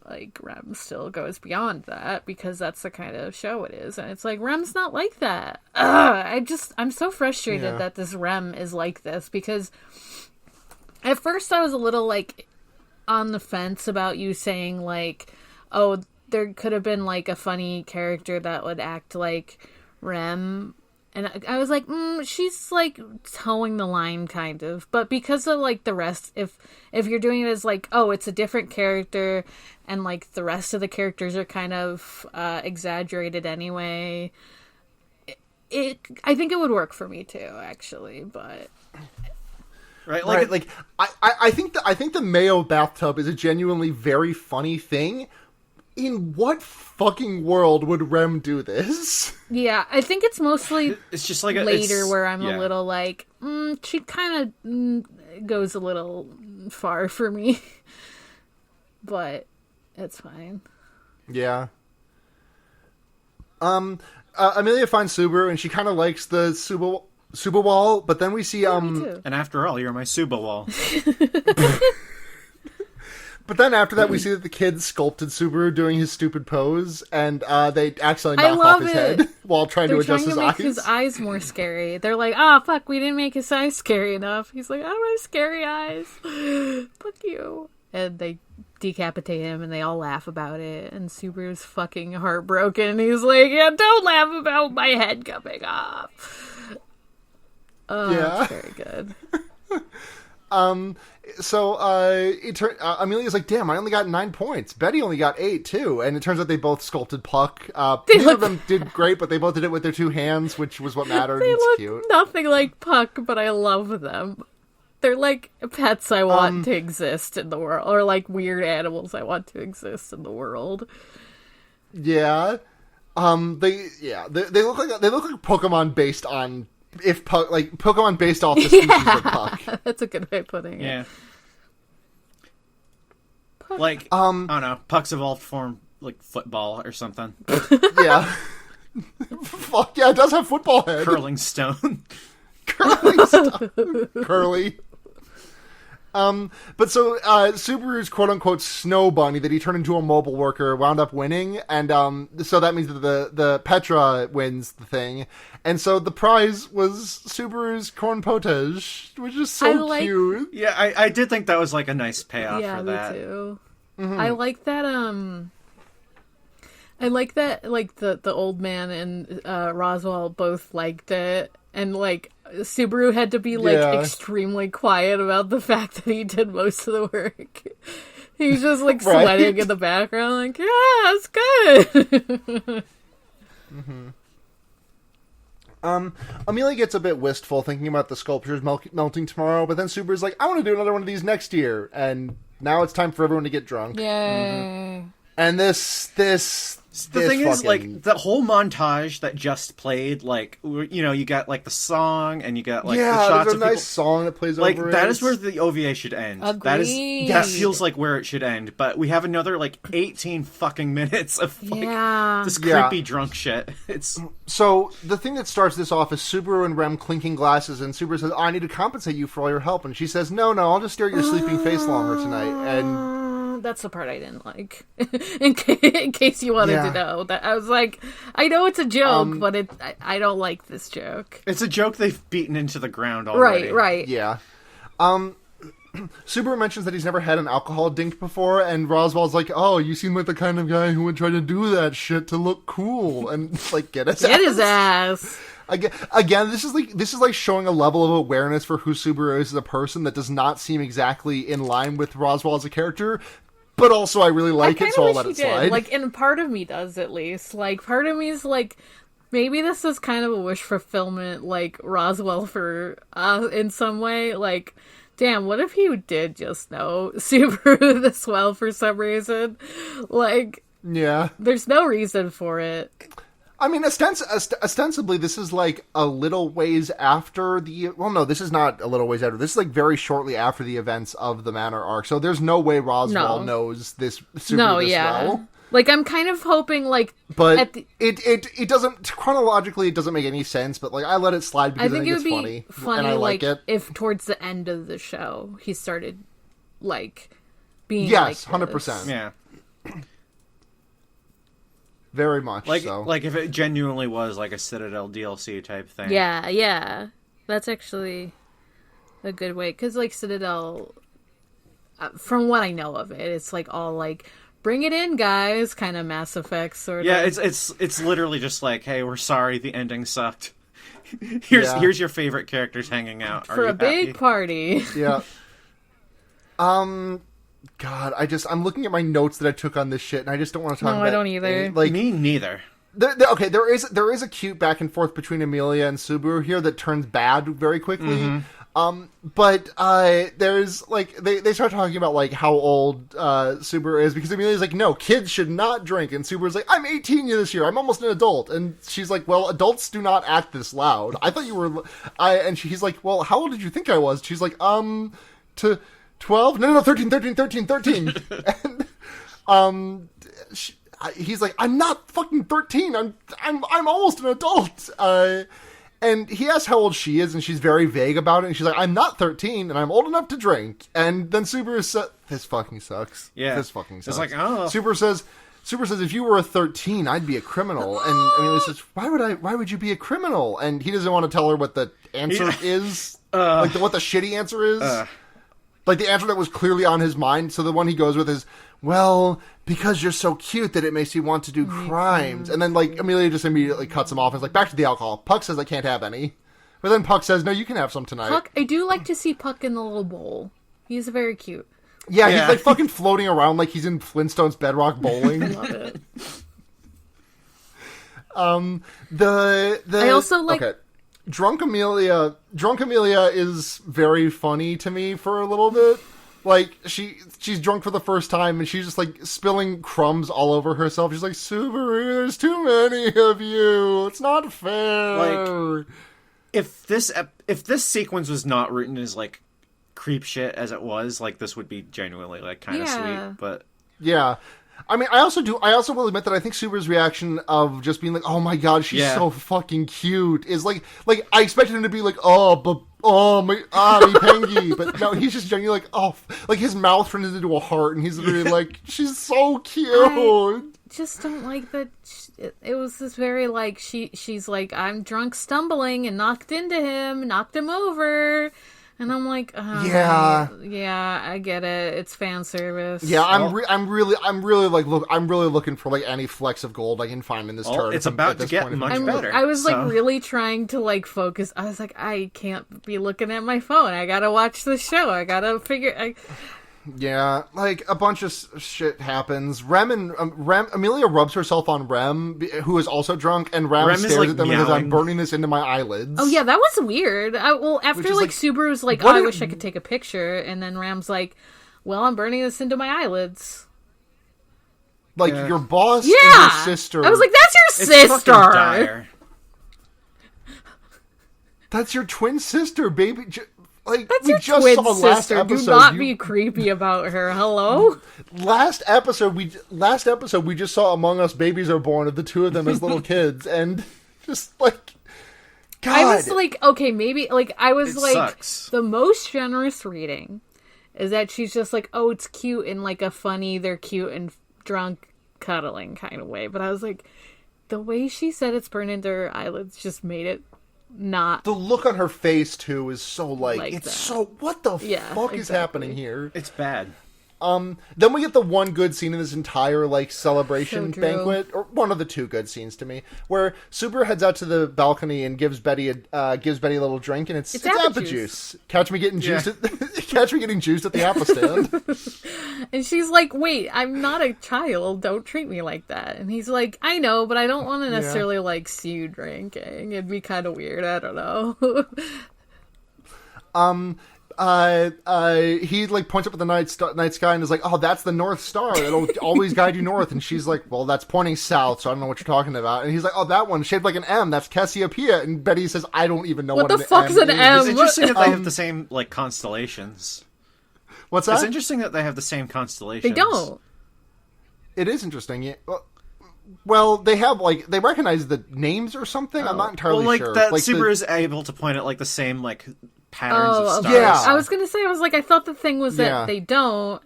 like Rem still goes beyond that because that's the kind of show it is, and it's like Rem's not like that. I'm so frustrated that this Rem is like this because at first I was a little like on the fence about you saying like, oh, there could have been like a funny character that would act like Rem. And I was like, she's like towing the line kind of, but because of like the rest, if you're doing it as like, oh, it's a different character, and like the rest of the characters are kind of exaggerated anyway, I think it would work for me too, actually. But like I think the Mayo bathtub is a genuinely very funny thing. In what fucking world would Rem do this? Yeah, I think it's mostly it's just like later where I'm a little like, she kind of goes a little far for me. But it's fine. Yeah. Amelia finds Subaru, and she kind of likes the Suba wall, but then we see... Me too. And after all, you're my Suba wall. But then after that, we see that the kid sculpted Subaru doing his stupid pose, and they accidentally knock off his head while trying to adjust his eyes. They're trying to make his eyes more scary. They're like, oh, fuck, we didn't make his eyes scary enough. He's like, I don't have scary eyes. Fuck you. And they decapitate him, and they all laugh about it, and Subaru's fucking heartbroken, and he's like, yeah, don't laugh about my head coming off. Oh, yeah. That's very good. So Amelia's like, damn, I only got 9 points. Betty only got 8 too, and it turns out they both sculpted Puck. Neither of them did great, but they both did it with their 2 hands, which was what mattered. They it's look cute. Nothing like Puck, but I love them. They're like pets I want to exist in the world, or like weird animals I want to exist in the world. Yeah, they look like Pokemon based on. If Puck, like Pokemon based off the species of Puck. That's a good way of putting it. Yeah. Puck. Like, I don't know, Puck's evolved form, like football or something. Yeah. Fuck yeah, it does have football head. Curling stone. Curly. But so Subaru's quote-unquote snow bunny that he turned into a mobile worker wound up winning, and so that means that the Petra wins the thing, and so the prize was Subaru's corn potage, which is so cute. Yeah, I did think that was like a nice payoff for that. Me too. Mm-hmm. I like that like the old man and Roswell both liked it, and like Subaru had to be like extremely quiet about the fact that he did most of the work. He's just like sweating in the background, like, yeah, it's good. Mm-hmm. Amelia gets a bit wistful thinking about the sculptures melting tomorrow, but then Subaru's like, I want to do another one of these next year, and now it's time for everyone to get drunk. Yay. And this The thing is, like, the whole montage that just played, like, you know, you got, like, the song, and you got, like, the shots of there's a nice people. song that plays like, over it. that is where the OVA should end. Agreed. That feels like where it should end, but we have another, like, 18 fucking minutes of, like, this creepy drunk shit. It's... So, the thing that starts this off is Subaru and Rem clinking glasses, and Subaru says, I need to compensate you for all your help, and she says, no, I'll just stare at your sleeping face longer tonight, and... That's the part I didn't like. in case you wanted to know, that I was like, I know it's a joke, but I don't like this joke. It's a joke they've beaten into the ground already. Right. Yeah. Subaru mentions that he's never had an alcohol dink before, and Roswell's like, "Oh, you seem like the kind of guy who would try to do that shit to look cool and like get his ass." Again, this is like showing a level of awareness for who Subaru is as a person that does not seem exactly in line with Roswell as a character. But also, I really like it, so I'll let it slide. Like, and part of me does, at least. Like, part of me is like, maybe this is kind of a wish fulfillment, like, Roswell for, in some way. Like, damn, what if he did just know Subaru this well for some reason? Like, yeah. There's no reason for it. I mean, ostensibly, this is like a little ways after the... Well, no, this is not a little ways after. This is like very shortly after the events of the Manor arc. So there's no way Roswell knows this Subaru this well. Like, I'm kind of hoping, like... But it doesn't... Chronologically, it doesn't make any sense, but, like, I let it slide because I think it's funny. And I like it. If towards the end of the show, he started, like, being yes, like 100%. Yeah. Very much like, so. Like if it genuinely was like a Citadel DLC type thing. Yeah. That's actually a good way. Because, like, Citadel, from what I know of it, it's like all like, bring it in, guys, kind of Mass Effect sort of. Yeah, it's literally just like, hey, we're sorry, the ending sucked. Here's your favorite characters hanging out. For a big party. Yeah. God, I'm looking at my notes that I took on this shit, and I just don't want to talk about it. No, I don't either. Like, me neither. Okay, there is a cute back and forth between Amelia and Subaru here that turns bad very quickly. Mm-hmm. But there's like they start talking about like how old Subaru is, because Amelia's like, no, kids should not drink, and Subaru's like, I'm 18 this year, I'm almost an adult, and she's like, well, adults do not act this loud. I thought you were, and he's like, well, how old did you think I was? She's like, to 12? No, 13. And, he's like, I'm not fucking 13. I'm almost an adult. And he asks how old she is, and she's very vague about it. And she's like, I'm not 13, and I'm old enough to drink. And then Subaru says, this fucking sucks. Yeah. This fucking sucks. It's like, oh. Subaru says, if you were a 13, I'd be a criminal. And Amelia says, why would you be a criminal? And he doesn't want to tell her what the answer is. What the shitty answer is. Like, the answer that was clearly on his mind. So the one he goes with is, well, because you're so cute that it makes you want to do crimes. And then, like, Amelia just immediately cuts him off and is like, back to the alcohol. Puck says I can't have any. But then Puck says, no, you can have some tonight. Puck, I do like to see Puck in the little bowl. He's very cute. Yeah, he's, like, fucking floating around like he's in Flintstones Bedrock Bowling. I love it. I also like... Okay. Drunk Amelia is very funny to me for a little bit. Like, she's drunk for the first time, and she's just, like, spilling crumbs all over herself. She's like, Subaru, there's too many of you. It's not fair. Like, if this sequence was not written as, like, creep shit as it was, like, this would be genuinely, like, kind of sweet, but... Yeah. I mean, I also will admit that I think Subaru's reaction of just being like, oh my god, she's so fucking cute, is like, I expected him to be like, me pengy, but no, he's just genuinely like, oh, like his mouth turns into a heart, and he's literally like, she's so cute. I just don't like that. It was this very, like, she's like, I'm drunk stumbling and knocked him over. And I'm like, yeah, I get it. It's fan service. Yeah, I'm really looking for like any flecks of gold I can find in this turn. It's about to get much better. I was like really trying to like focus. I was like, I can't be looking at my phone. I gotta watch the show. I gotta figure. Yeah, like a bunch of shit happens. Amelia rubs herself on Rem, who is also drunk, and Rem stares like at them and says, I'm burning this into my eyelids. Oh yeah, that was weird. After like Subaru's like, I wish I could take a picture, and then Ram's like, well, I'm burning this into my eyelids. Like, your boss and Yeah! your sister. I was like, that's your It's fucking sister! dire. That's your twin sister, baby. Like, That's we your just twin saw last sister. episode. Do not be creepy about her. Hello? Last episode, we just saw Among Us babies are born of the two of them as little kids, and just like, God. I was like, okay, maybe, like, I was It like, sucks. the most generous reading is that she's just like, oh, it's cute in like a funny, they're cute and drunk cuddling kind of way. But I was like, the way she said it's burned into her eyelids just made it not. The look on her face too is so Like it's that. so what the Yeah, fuck is exactly. happening here? It's bad. Then we get the one good scene in this entire like celebration So true. banquet, or one of the two good scenes to me, where Super heads out to the balcony and gives Betty a little drink, and it's apple juice. Catch me getting juiced. Catch me getting juiced at the apple stand. And she's like, wait, I'm not a child. Don't treat me like that. And he's like, I know, but I don't want to necessarily like see you drinking. It'd be kind of weird. I don't know. He like points up at the night sky and is like, "Oh, that's the North Star. That'll always guide you north." And she's like, "Well, that's pointing south, so I don't know what you're talking about." And he's like, "Oh, that one shaped like an M. That's Cassiopeia." And Betty says, "I don't even know what the an fuck's M an is." M? It's interesting that they have the same like constellations. What's that? It's interesting that they have the same constellations. They don't. It is interesting. Yeah. Well, they have like they recognize the names or something. I'm not entirely Well, like sure. that Like Super is able to point at like the same like patterns of Oh, stars. okay. Yeah. I was gonna say, I was like, I thought the thing was that Yeah. they don't.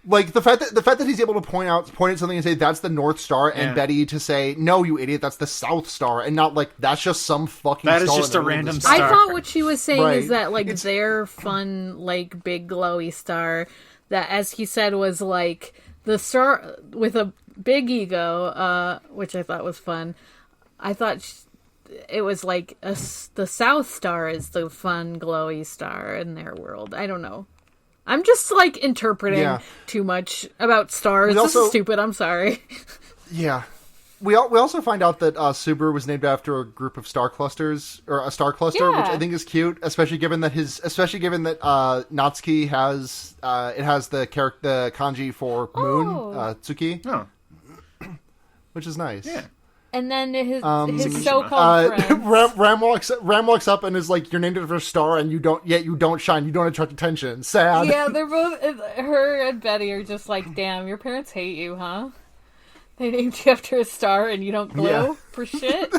like the fact that he's able to point at something and say that's the North Star, and Yeah. Betty to say no, you idiot, that's the South Star, and not like that's just some fucking. That is star just in a the middle of random the sky. star. I thought what she was saying Right. is that like It's- their fun, like big glowy star, that as he said was like the star with a big ego, which I thought was fun. I thought it was like the South Star is the fun, glowy star in their world. I don't know. I'm just like interpreting too much about stars. This also- is stupid. I'm sorry. Yeah. We also find out that Subaru was named after a group of star clusters, or a star cluster, which Yeah. I think is cute, especially given that Natsuki has it has the kanji for moon, Oh. Tsuki, Oh, which is nice. yeah. And then his Tsukishima. so-called friends. Ram walks up and is like, "You're named after a star, and you don't shine. You don't attract attention. Sad." Yeah, they're both. Her and Betty are just like, damn, your parents hate you, huh? They named you after a star and you don't glow Yeah. for shit?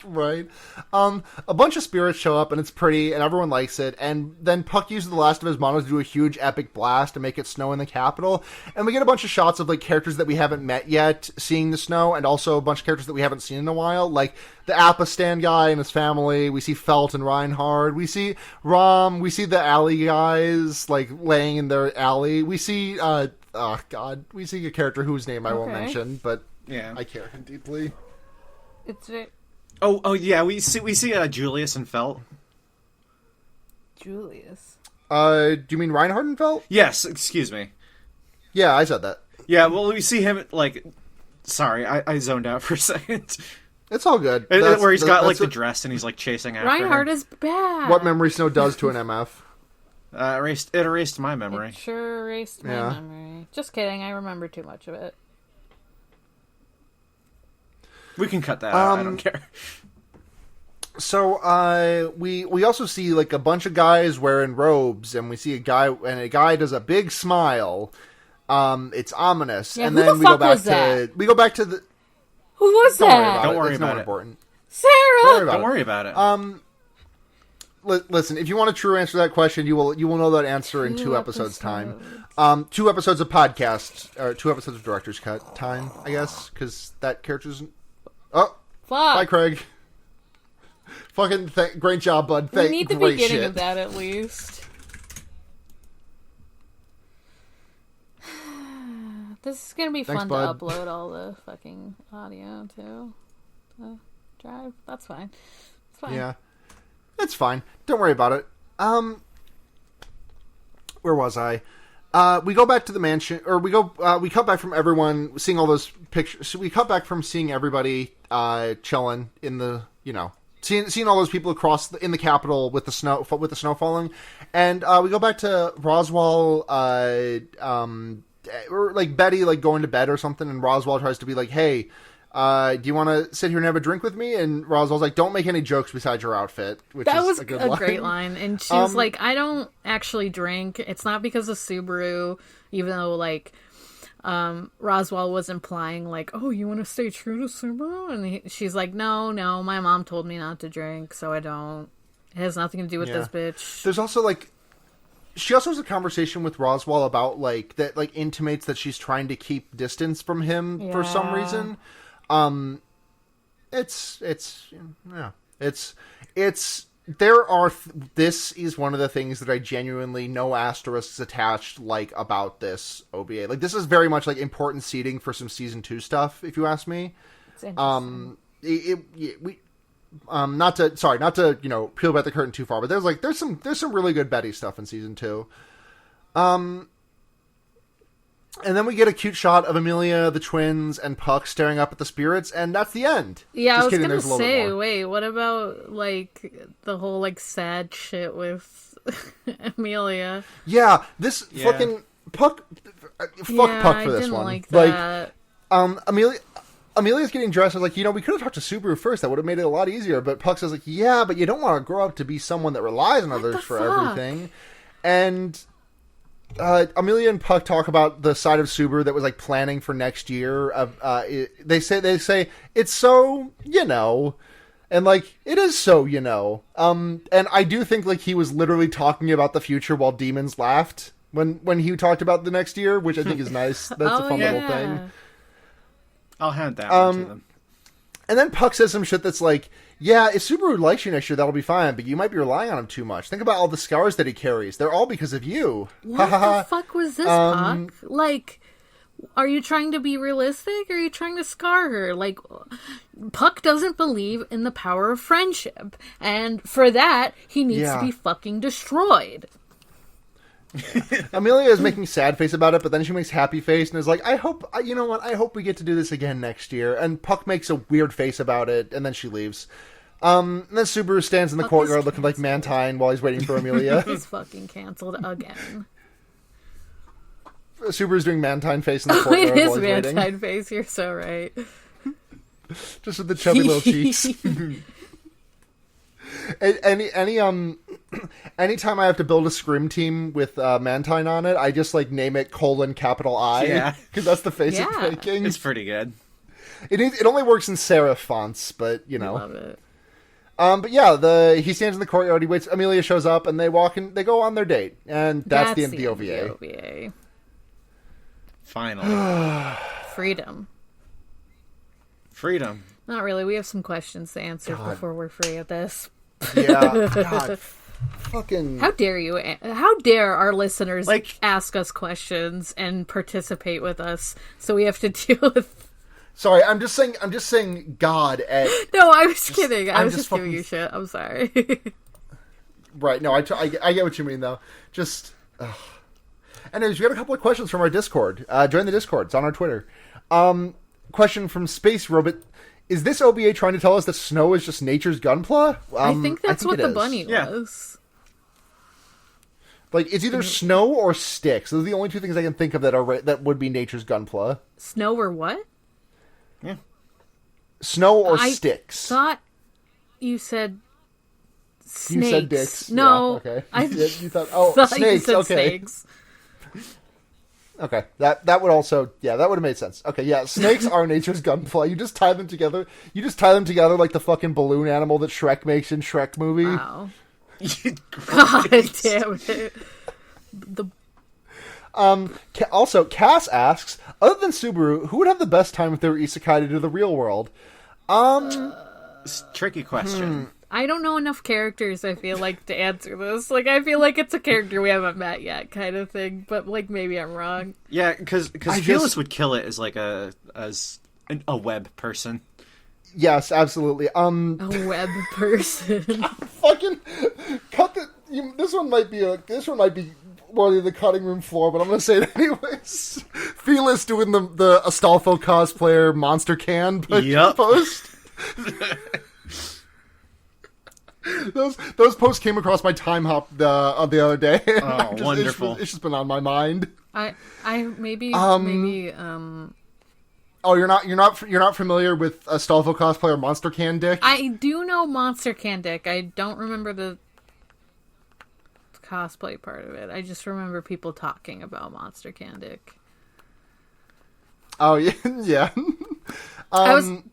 Right. A bunch of spirits show up and it's pretty and everyone likes it. And then Puck uses the last of his monos to do a huge epic blast to make it snow in the capital. And we get a bunch of shots of like characters that we haven't met yet seeing the snow, and also a bunch of characters that we haven't seen in a while. Like the Appa-stan guy and his family. We see Felt and Reinhard. We see Rom. We see the alley guys like laying in their alley. We see we see a character whose name I won't Okay. mention, but Yeah. I care him deeply. It's very... Oh yeah. We see Julius and Felt. Julius. Do you mean Reinhard and Felt? Yes. Excuse me. Yeah, I said that. Yeah. Well, we see him like. Sorry, I zoned out for a second. It's all good. Where he's got like that's the what- dress and he's like chasing after Reinhardt her. is bad. what memory snow does to an MF. It erased my memory. It sure erased my Yeah. memory. Just kidding, I remember too much of it. We can cut that out. I Um, don't care. So we also see like a bunch of guys wearing robes, and we see a guy does a big smile. It's ominous, Yeah, and who then the we go fuck back was to that? the. Who was Don't worry that? about Don't it. worry It's not about it. important. Sarah! Don't worry about Don't it. worry about it. Listen, if you want a true answer to that question, you will know that answer in 2 episodes time. 2 episodes of podcast, or 2 episodes of director's cut time, I guess, because that character's. Oh, Fuck. bye, Craig. Fucking great job, bud. We need the great beginning shit. of that at least. This is gonna be Thanks, fun bud. to upload all the fucking audio to the drive. That's fine. It's fine. Yeah, it's fine. Don't worry about it. Where was I? We go back to the mansion, or we cut back from everyone seeing all those pictures. So we cut back from seeing everybody chilling in the, seeing all those people in the capital with the snow falling, and we go back to Roswell or like Betty like going to bed or something, and Roswaal tries to be like, hey, do you want to sit here and have a drink with me? And Roswell's like, don't make any jokes besides your outfit, which that is was a good a line. great line. And she was like, I don't actually drink. It's not because of Subaru, even though like Roswaal was implying like, oh, you want to stay true to Subaru? And she's like, no, my mom told me not to drink, so I don't. It has nothing to do with this bitch. There's also like, she also has a conversation with Roswaal about like that, like intimates that she's trying to keep distance from him for some reason. This is one of the things that I genuinely no asterisks attached like about this OVA. Like this is very much like important seeding for some season 2 stuff, if you ask me. Not to peel back the curtain too far, but there's some really good Betty stuff in season 2. And then we get a cute shot of Amelia, the twins, and Puck staring up at the spirits, and that's the end. Yeah, Just I was kidding, gonna there's a little bit say, more. wait, what about like the whole like sad shit with Amelia? Yeah, this fucking Puck. Fuck Puck for this didn't one. like that. Amelia's getting dressed. I was like, we could have talked to Subaru first. That would have made it a lot easier. But Puck says like, yeah, but you don't want to grow up to be someone that relies on others for everything. And Amelia and Puck talk about the side of Subaru that was like planning for next year. They say it's so and like it is so and I do think like he was literally talking about the future while demons laughed when he talked about the next year, which I think is nice. That's a fun little thing. I'll hand that one to them. And then Puck says some shit that's like, yeah, if Subaru likes you next year, that'll be fine, but you might be relying on him too much. Think about all the scars that he carries. They're all because of you. What the fuck was this, Puck? Like, are you trying to be realistic, or are you trying to scar her? Like, Puck doesn't believe in the power of friendship, and for that, he needs to be fucking destroyed. Amelia is making sad face about it, but then she makes happy face and is like, I hope we get to do this again next year. And Puck makes a weird face about it, and then she leaves. And then Subaru stands in the courtyard looking like Mantine while he's waiting for Amelia. He's fucking canceled again. Subaru's doing Mantine face in the courtyard while he's waiting. It is Mantine face, you're so right. Just with the chubby little cheeks. Anytime I have to build a scrim team with Mantine on it, I just like name it :I. Yeah, because that's the face it's making. It's pretty good. It only works in serif fonts, but I love it. But yeah, he stands in the courtyard. He waits. Amelia shows up, and they walk in. They go on their date, and that's the end of the OVA. Finally, freedom. Not really. We have some questions to answer before we're free of this. Yeah, God, fucking. How dare you? How dare our listeners ask us questions and participate with us? So we have to deal with. Sorry, I'm just saying. God. No, I was kidding. I was just giving you shit. I'm sorry. Right. No, I get what you mean though. Just. Anyways, we got a couple of questions from our Discord. Join the Discord. It's on our Twitter. Question from Space Robot. Is this OVA trying to tell us that snow is just nature's Gunpla? I think that's what the bunny was. Like, it's either snow or sticks. Those are the only two things I can think of that would be nature's Gunpla. Snow or what? Yeah. Snow or sticks. I thought you said snakes. You said dicks. No. Yeah, okay. You thought snakes. You said okay. snakes. Okay, that would also, that would have made sense. Okay, yeah, snakes are nature's Gunpla. You just tie them together. Like the fucking balloon animal that Shrek makes in Shrek movie. Wow. God damn it. Also, Cass asks, other than Subaru, who would have the best time if they were isekai into the real world? It's a tricky question. I don't know enough characters, I feel like, to answer this. Like, I feel like it's a character we haven't met yet, kind of thing. But, like, maybe I'm wrong. Yeah, because Fearless would kill it as, like, a web person. Yes, absolutely. A web person. Fucking cut the. This one might be worthy of the cutting room floor, but I'm going to say it anyways. Fearless doing the Astolfo cosplayer monster can post. Those posts came across my time hop the other day. Oh, wonderful! It's just been on my mind. I maybe Oh, you're not familiar with Astolfo cosplayer Monster Can Dick? I do know Monster Can Dick. I don't remember the cosplay part of it. I just remember people talking about Monster Can Dick. Oh yeah, yeah. I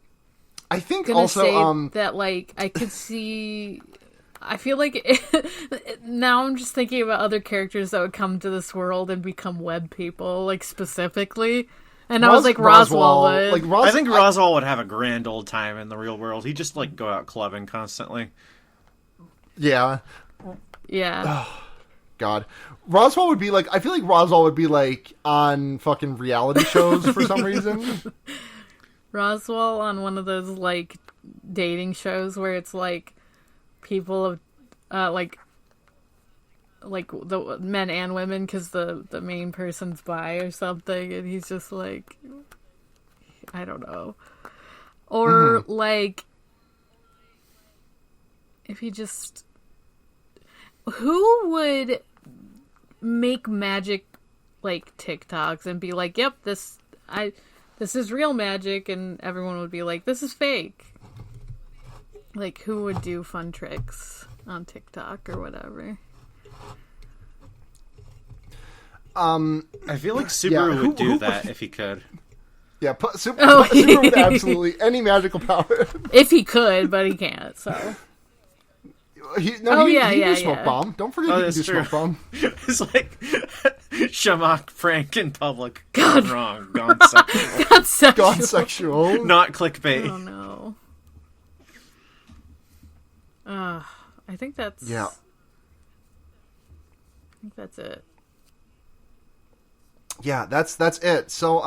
think gonna also say that like I could see. I feel like now I'm just thinking about other characters that would come to this world and become web people, like specifically. And I was like, Roswell would. Like I think Roswell would have a grand old time in the real world. He'd just like go out clubbing constantly. Yeah. Yeah. Oh, God. Roswell would be like, I feel like Roswell would be like on fucking reality shows for some reason. Roswell on one of those like dating shows where it's like people of like the men and women because the main person's bi or something, and he's just like, I don't know. Or like if he just, who would make magic like TikToks and be like, yep, this is real magic, and everyone would be like, this is fake. Like, who would do fun tricks on TikTok or whatever? I feel like Subaru would do that if he could. Yeah, Subaru would absolutely any magical power. If he could, but he can't, so. He can do Smoke Bomb. Don't forget he can do true. Smoke Bomb. It's like Shamak prank in public. God. Gone wrong. Gone sexual. God sexual. God sexual. Not clickbait. Oh no. I think that's... Yeah. I think that's it. Yeah, that's it. So,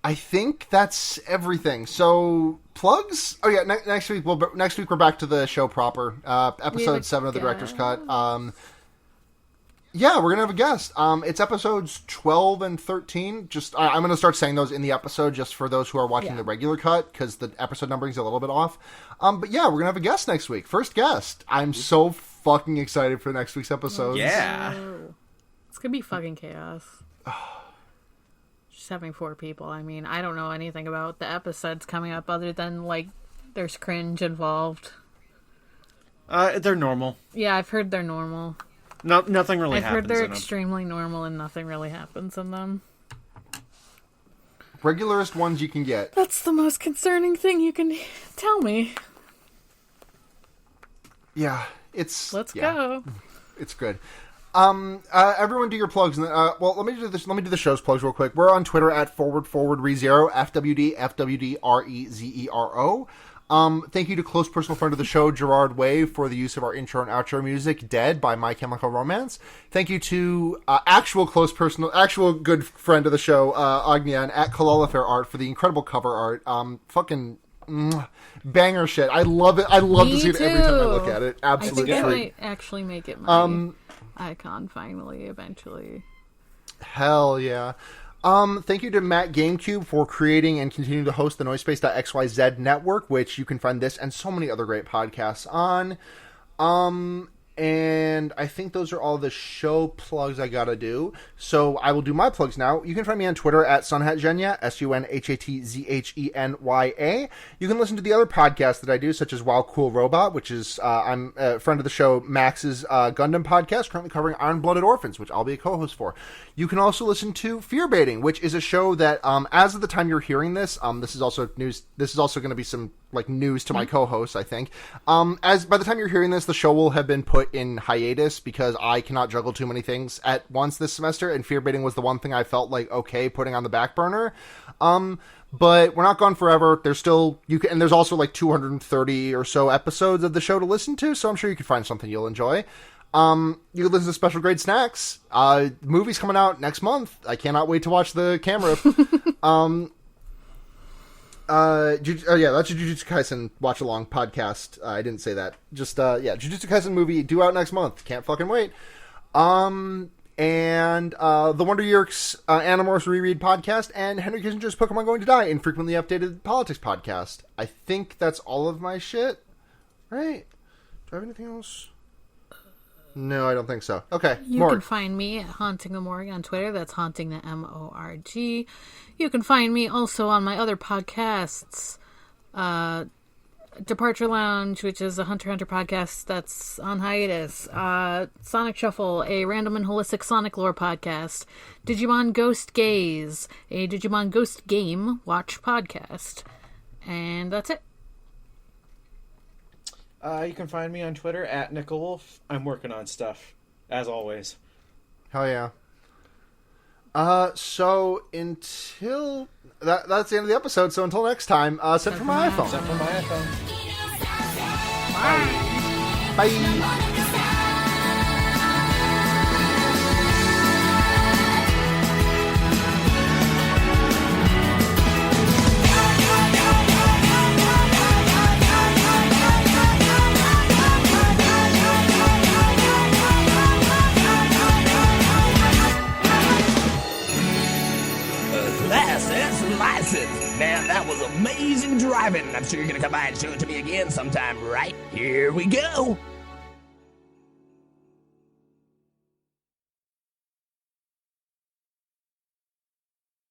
I think that's everything. So, plugs? Oh yeah, next week we're back to the show proper. Episode 7 of the Director's Cut. Yeah, we're gonna have a guest. It's episodes 12 and 13. I'm gonna start saying those in the episode just for those who are watching the regular cut, because the episode numbering is a little bit off. But yeah, we're gonna have a guest next week. First guest. I'm so fucking excited for next week's episodes. Yeah. It's gonna be fucking chaos. Just having 4 people. I mean, I don't know anything about the episodes coming up other than, like, there's cringe involved. They're normal. Yeah, I've heard they're normal. Nothing really happens. I've heard they're in extremely normal and nothing really happens in them. Regularist ones you can get. That's the most concerning thing you can tell me. Yeah, it's... Let's go. It's good. Everyone do your plugs. Well, let me do this. Let me do the show's plugs real quick. We're on Twitter at @ForwardRezero, FWD_REZERO. Thank you to close personal friend of the show, Gerard Way, for the use of our intro and outro music, Dead by My Chemical Romance. Thank you to actual good friend of the show, Agnian, at Kalala Fair Art, for the incredible cover art. Banger shit. I love it. I love to see it every time I look at it. Absolutely. I think I might actually make it my icon finally, eventually. Hell yeah. Thank you to Matt GameCube for creating and continuing to host the Noisepace.xyz network, which you can find this and so many other great podcasts on. And I think those are all the show plugs I gotta do. So I will do my plugs now. You can find me on Twitter at Sunhatzhenya, SUNHATZHENYA. You can listen to the other podcasts that I do, such as Wow Cool Robot, which is, I'm a friend of the show, Max's Gundam podcast, currently covering Iron-Blooded Orphans, which I'll be a co-host for. You can also listen to Fear Baiting, which is a show that, as of the time you're hearing this, this is also news. This is also going to be some news to my co-hosts, I think. As by the time you're hearing this, the show will have been put in hiatus because I cannot juggle too many things at once this semester, and Fear Baiting was the one thing I felt like okay putting on the back burner. But we're not gone forever. There's still and there's also 230 or so episodes of the show to listen to, so I'm sure you can find something you'll enjoy. You can listen to Special Grade Snacks. Movie's coming out next month. I cannot wait to watch the camera. That's a Jujutsu Kaisen watch along podcast. I didn't say that. Just Jujutsu Kaisen movie due out next month. Can't fucking wait. And the Wonder Years Animorphs Reread podcast and Henry Kissinger's Pokemon Going to Die, infrequently updated politics podcast. I think that's all of my shit. Right? Do I have anything else? No, I don't think so. Okay, You Morg. can find me at Haunting the Morgue on Twitter. That's Haunting the MORG. You can find me also on my other podcasts. Departure Lounge, which is a Hunter x Hunter podcast that's on hiatus. Sonic Shuffle, a random and holistic Sonic lore podcast. Digimon Ghost Gaze, a Digimon Ghost Game watch podcast. And that's it. You can find me on Twitter at NickelWolf. I'm working on stuff, as always. Hell yeah. So until that's the end of the episode. So until next time, send for my iPhone. Except for my iPhone. Bye. Class S license. Man, that was amazing driving. I'm sure you're gonna come by and show it to me again sometime, right? Here we go.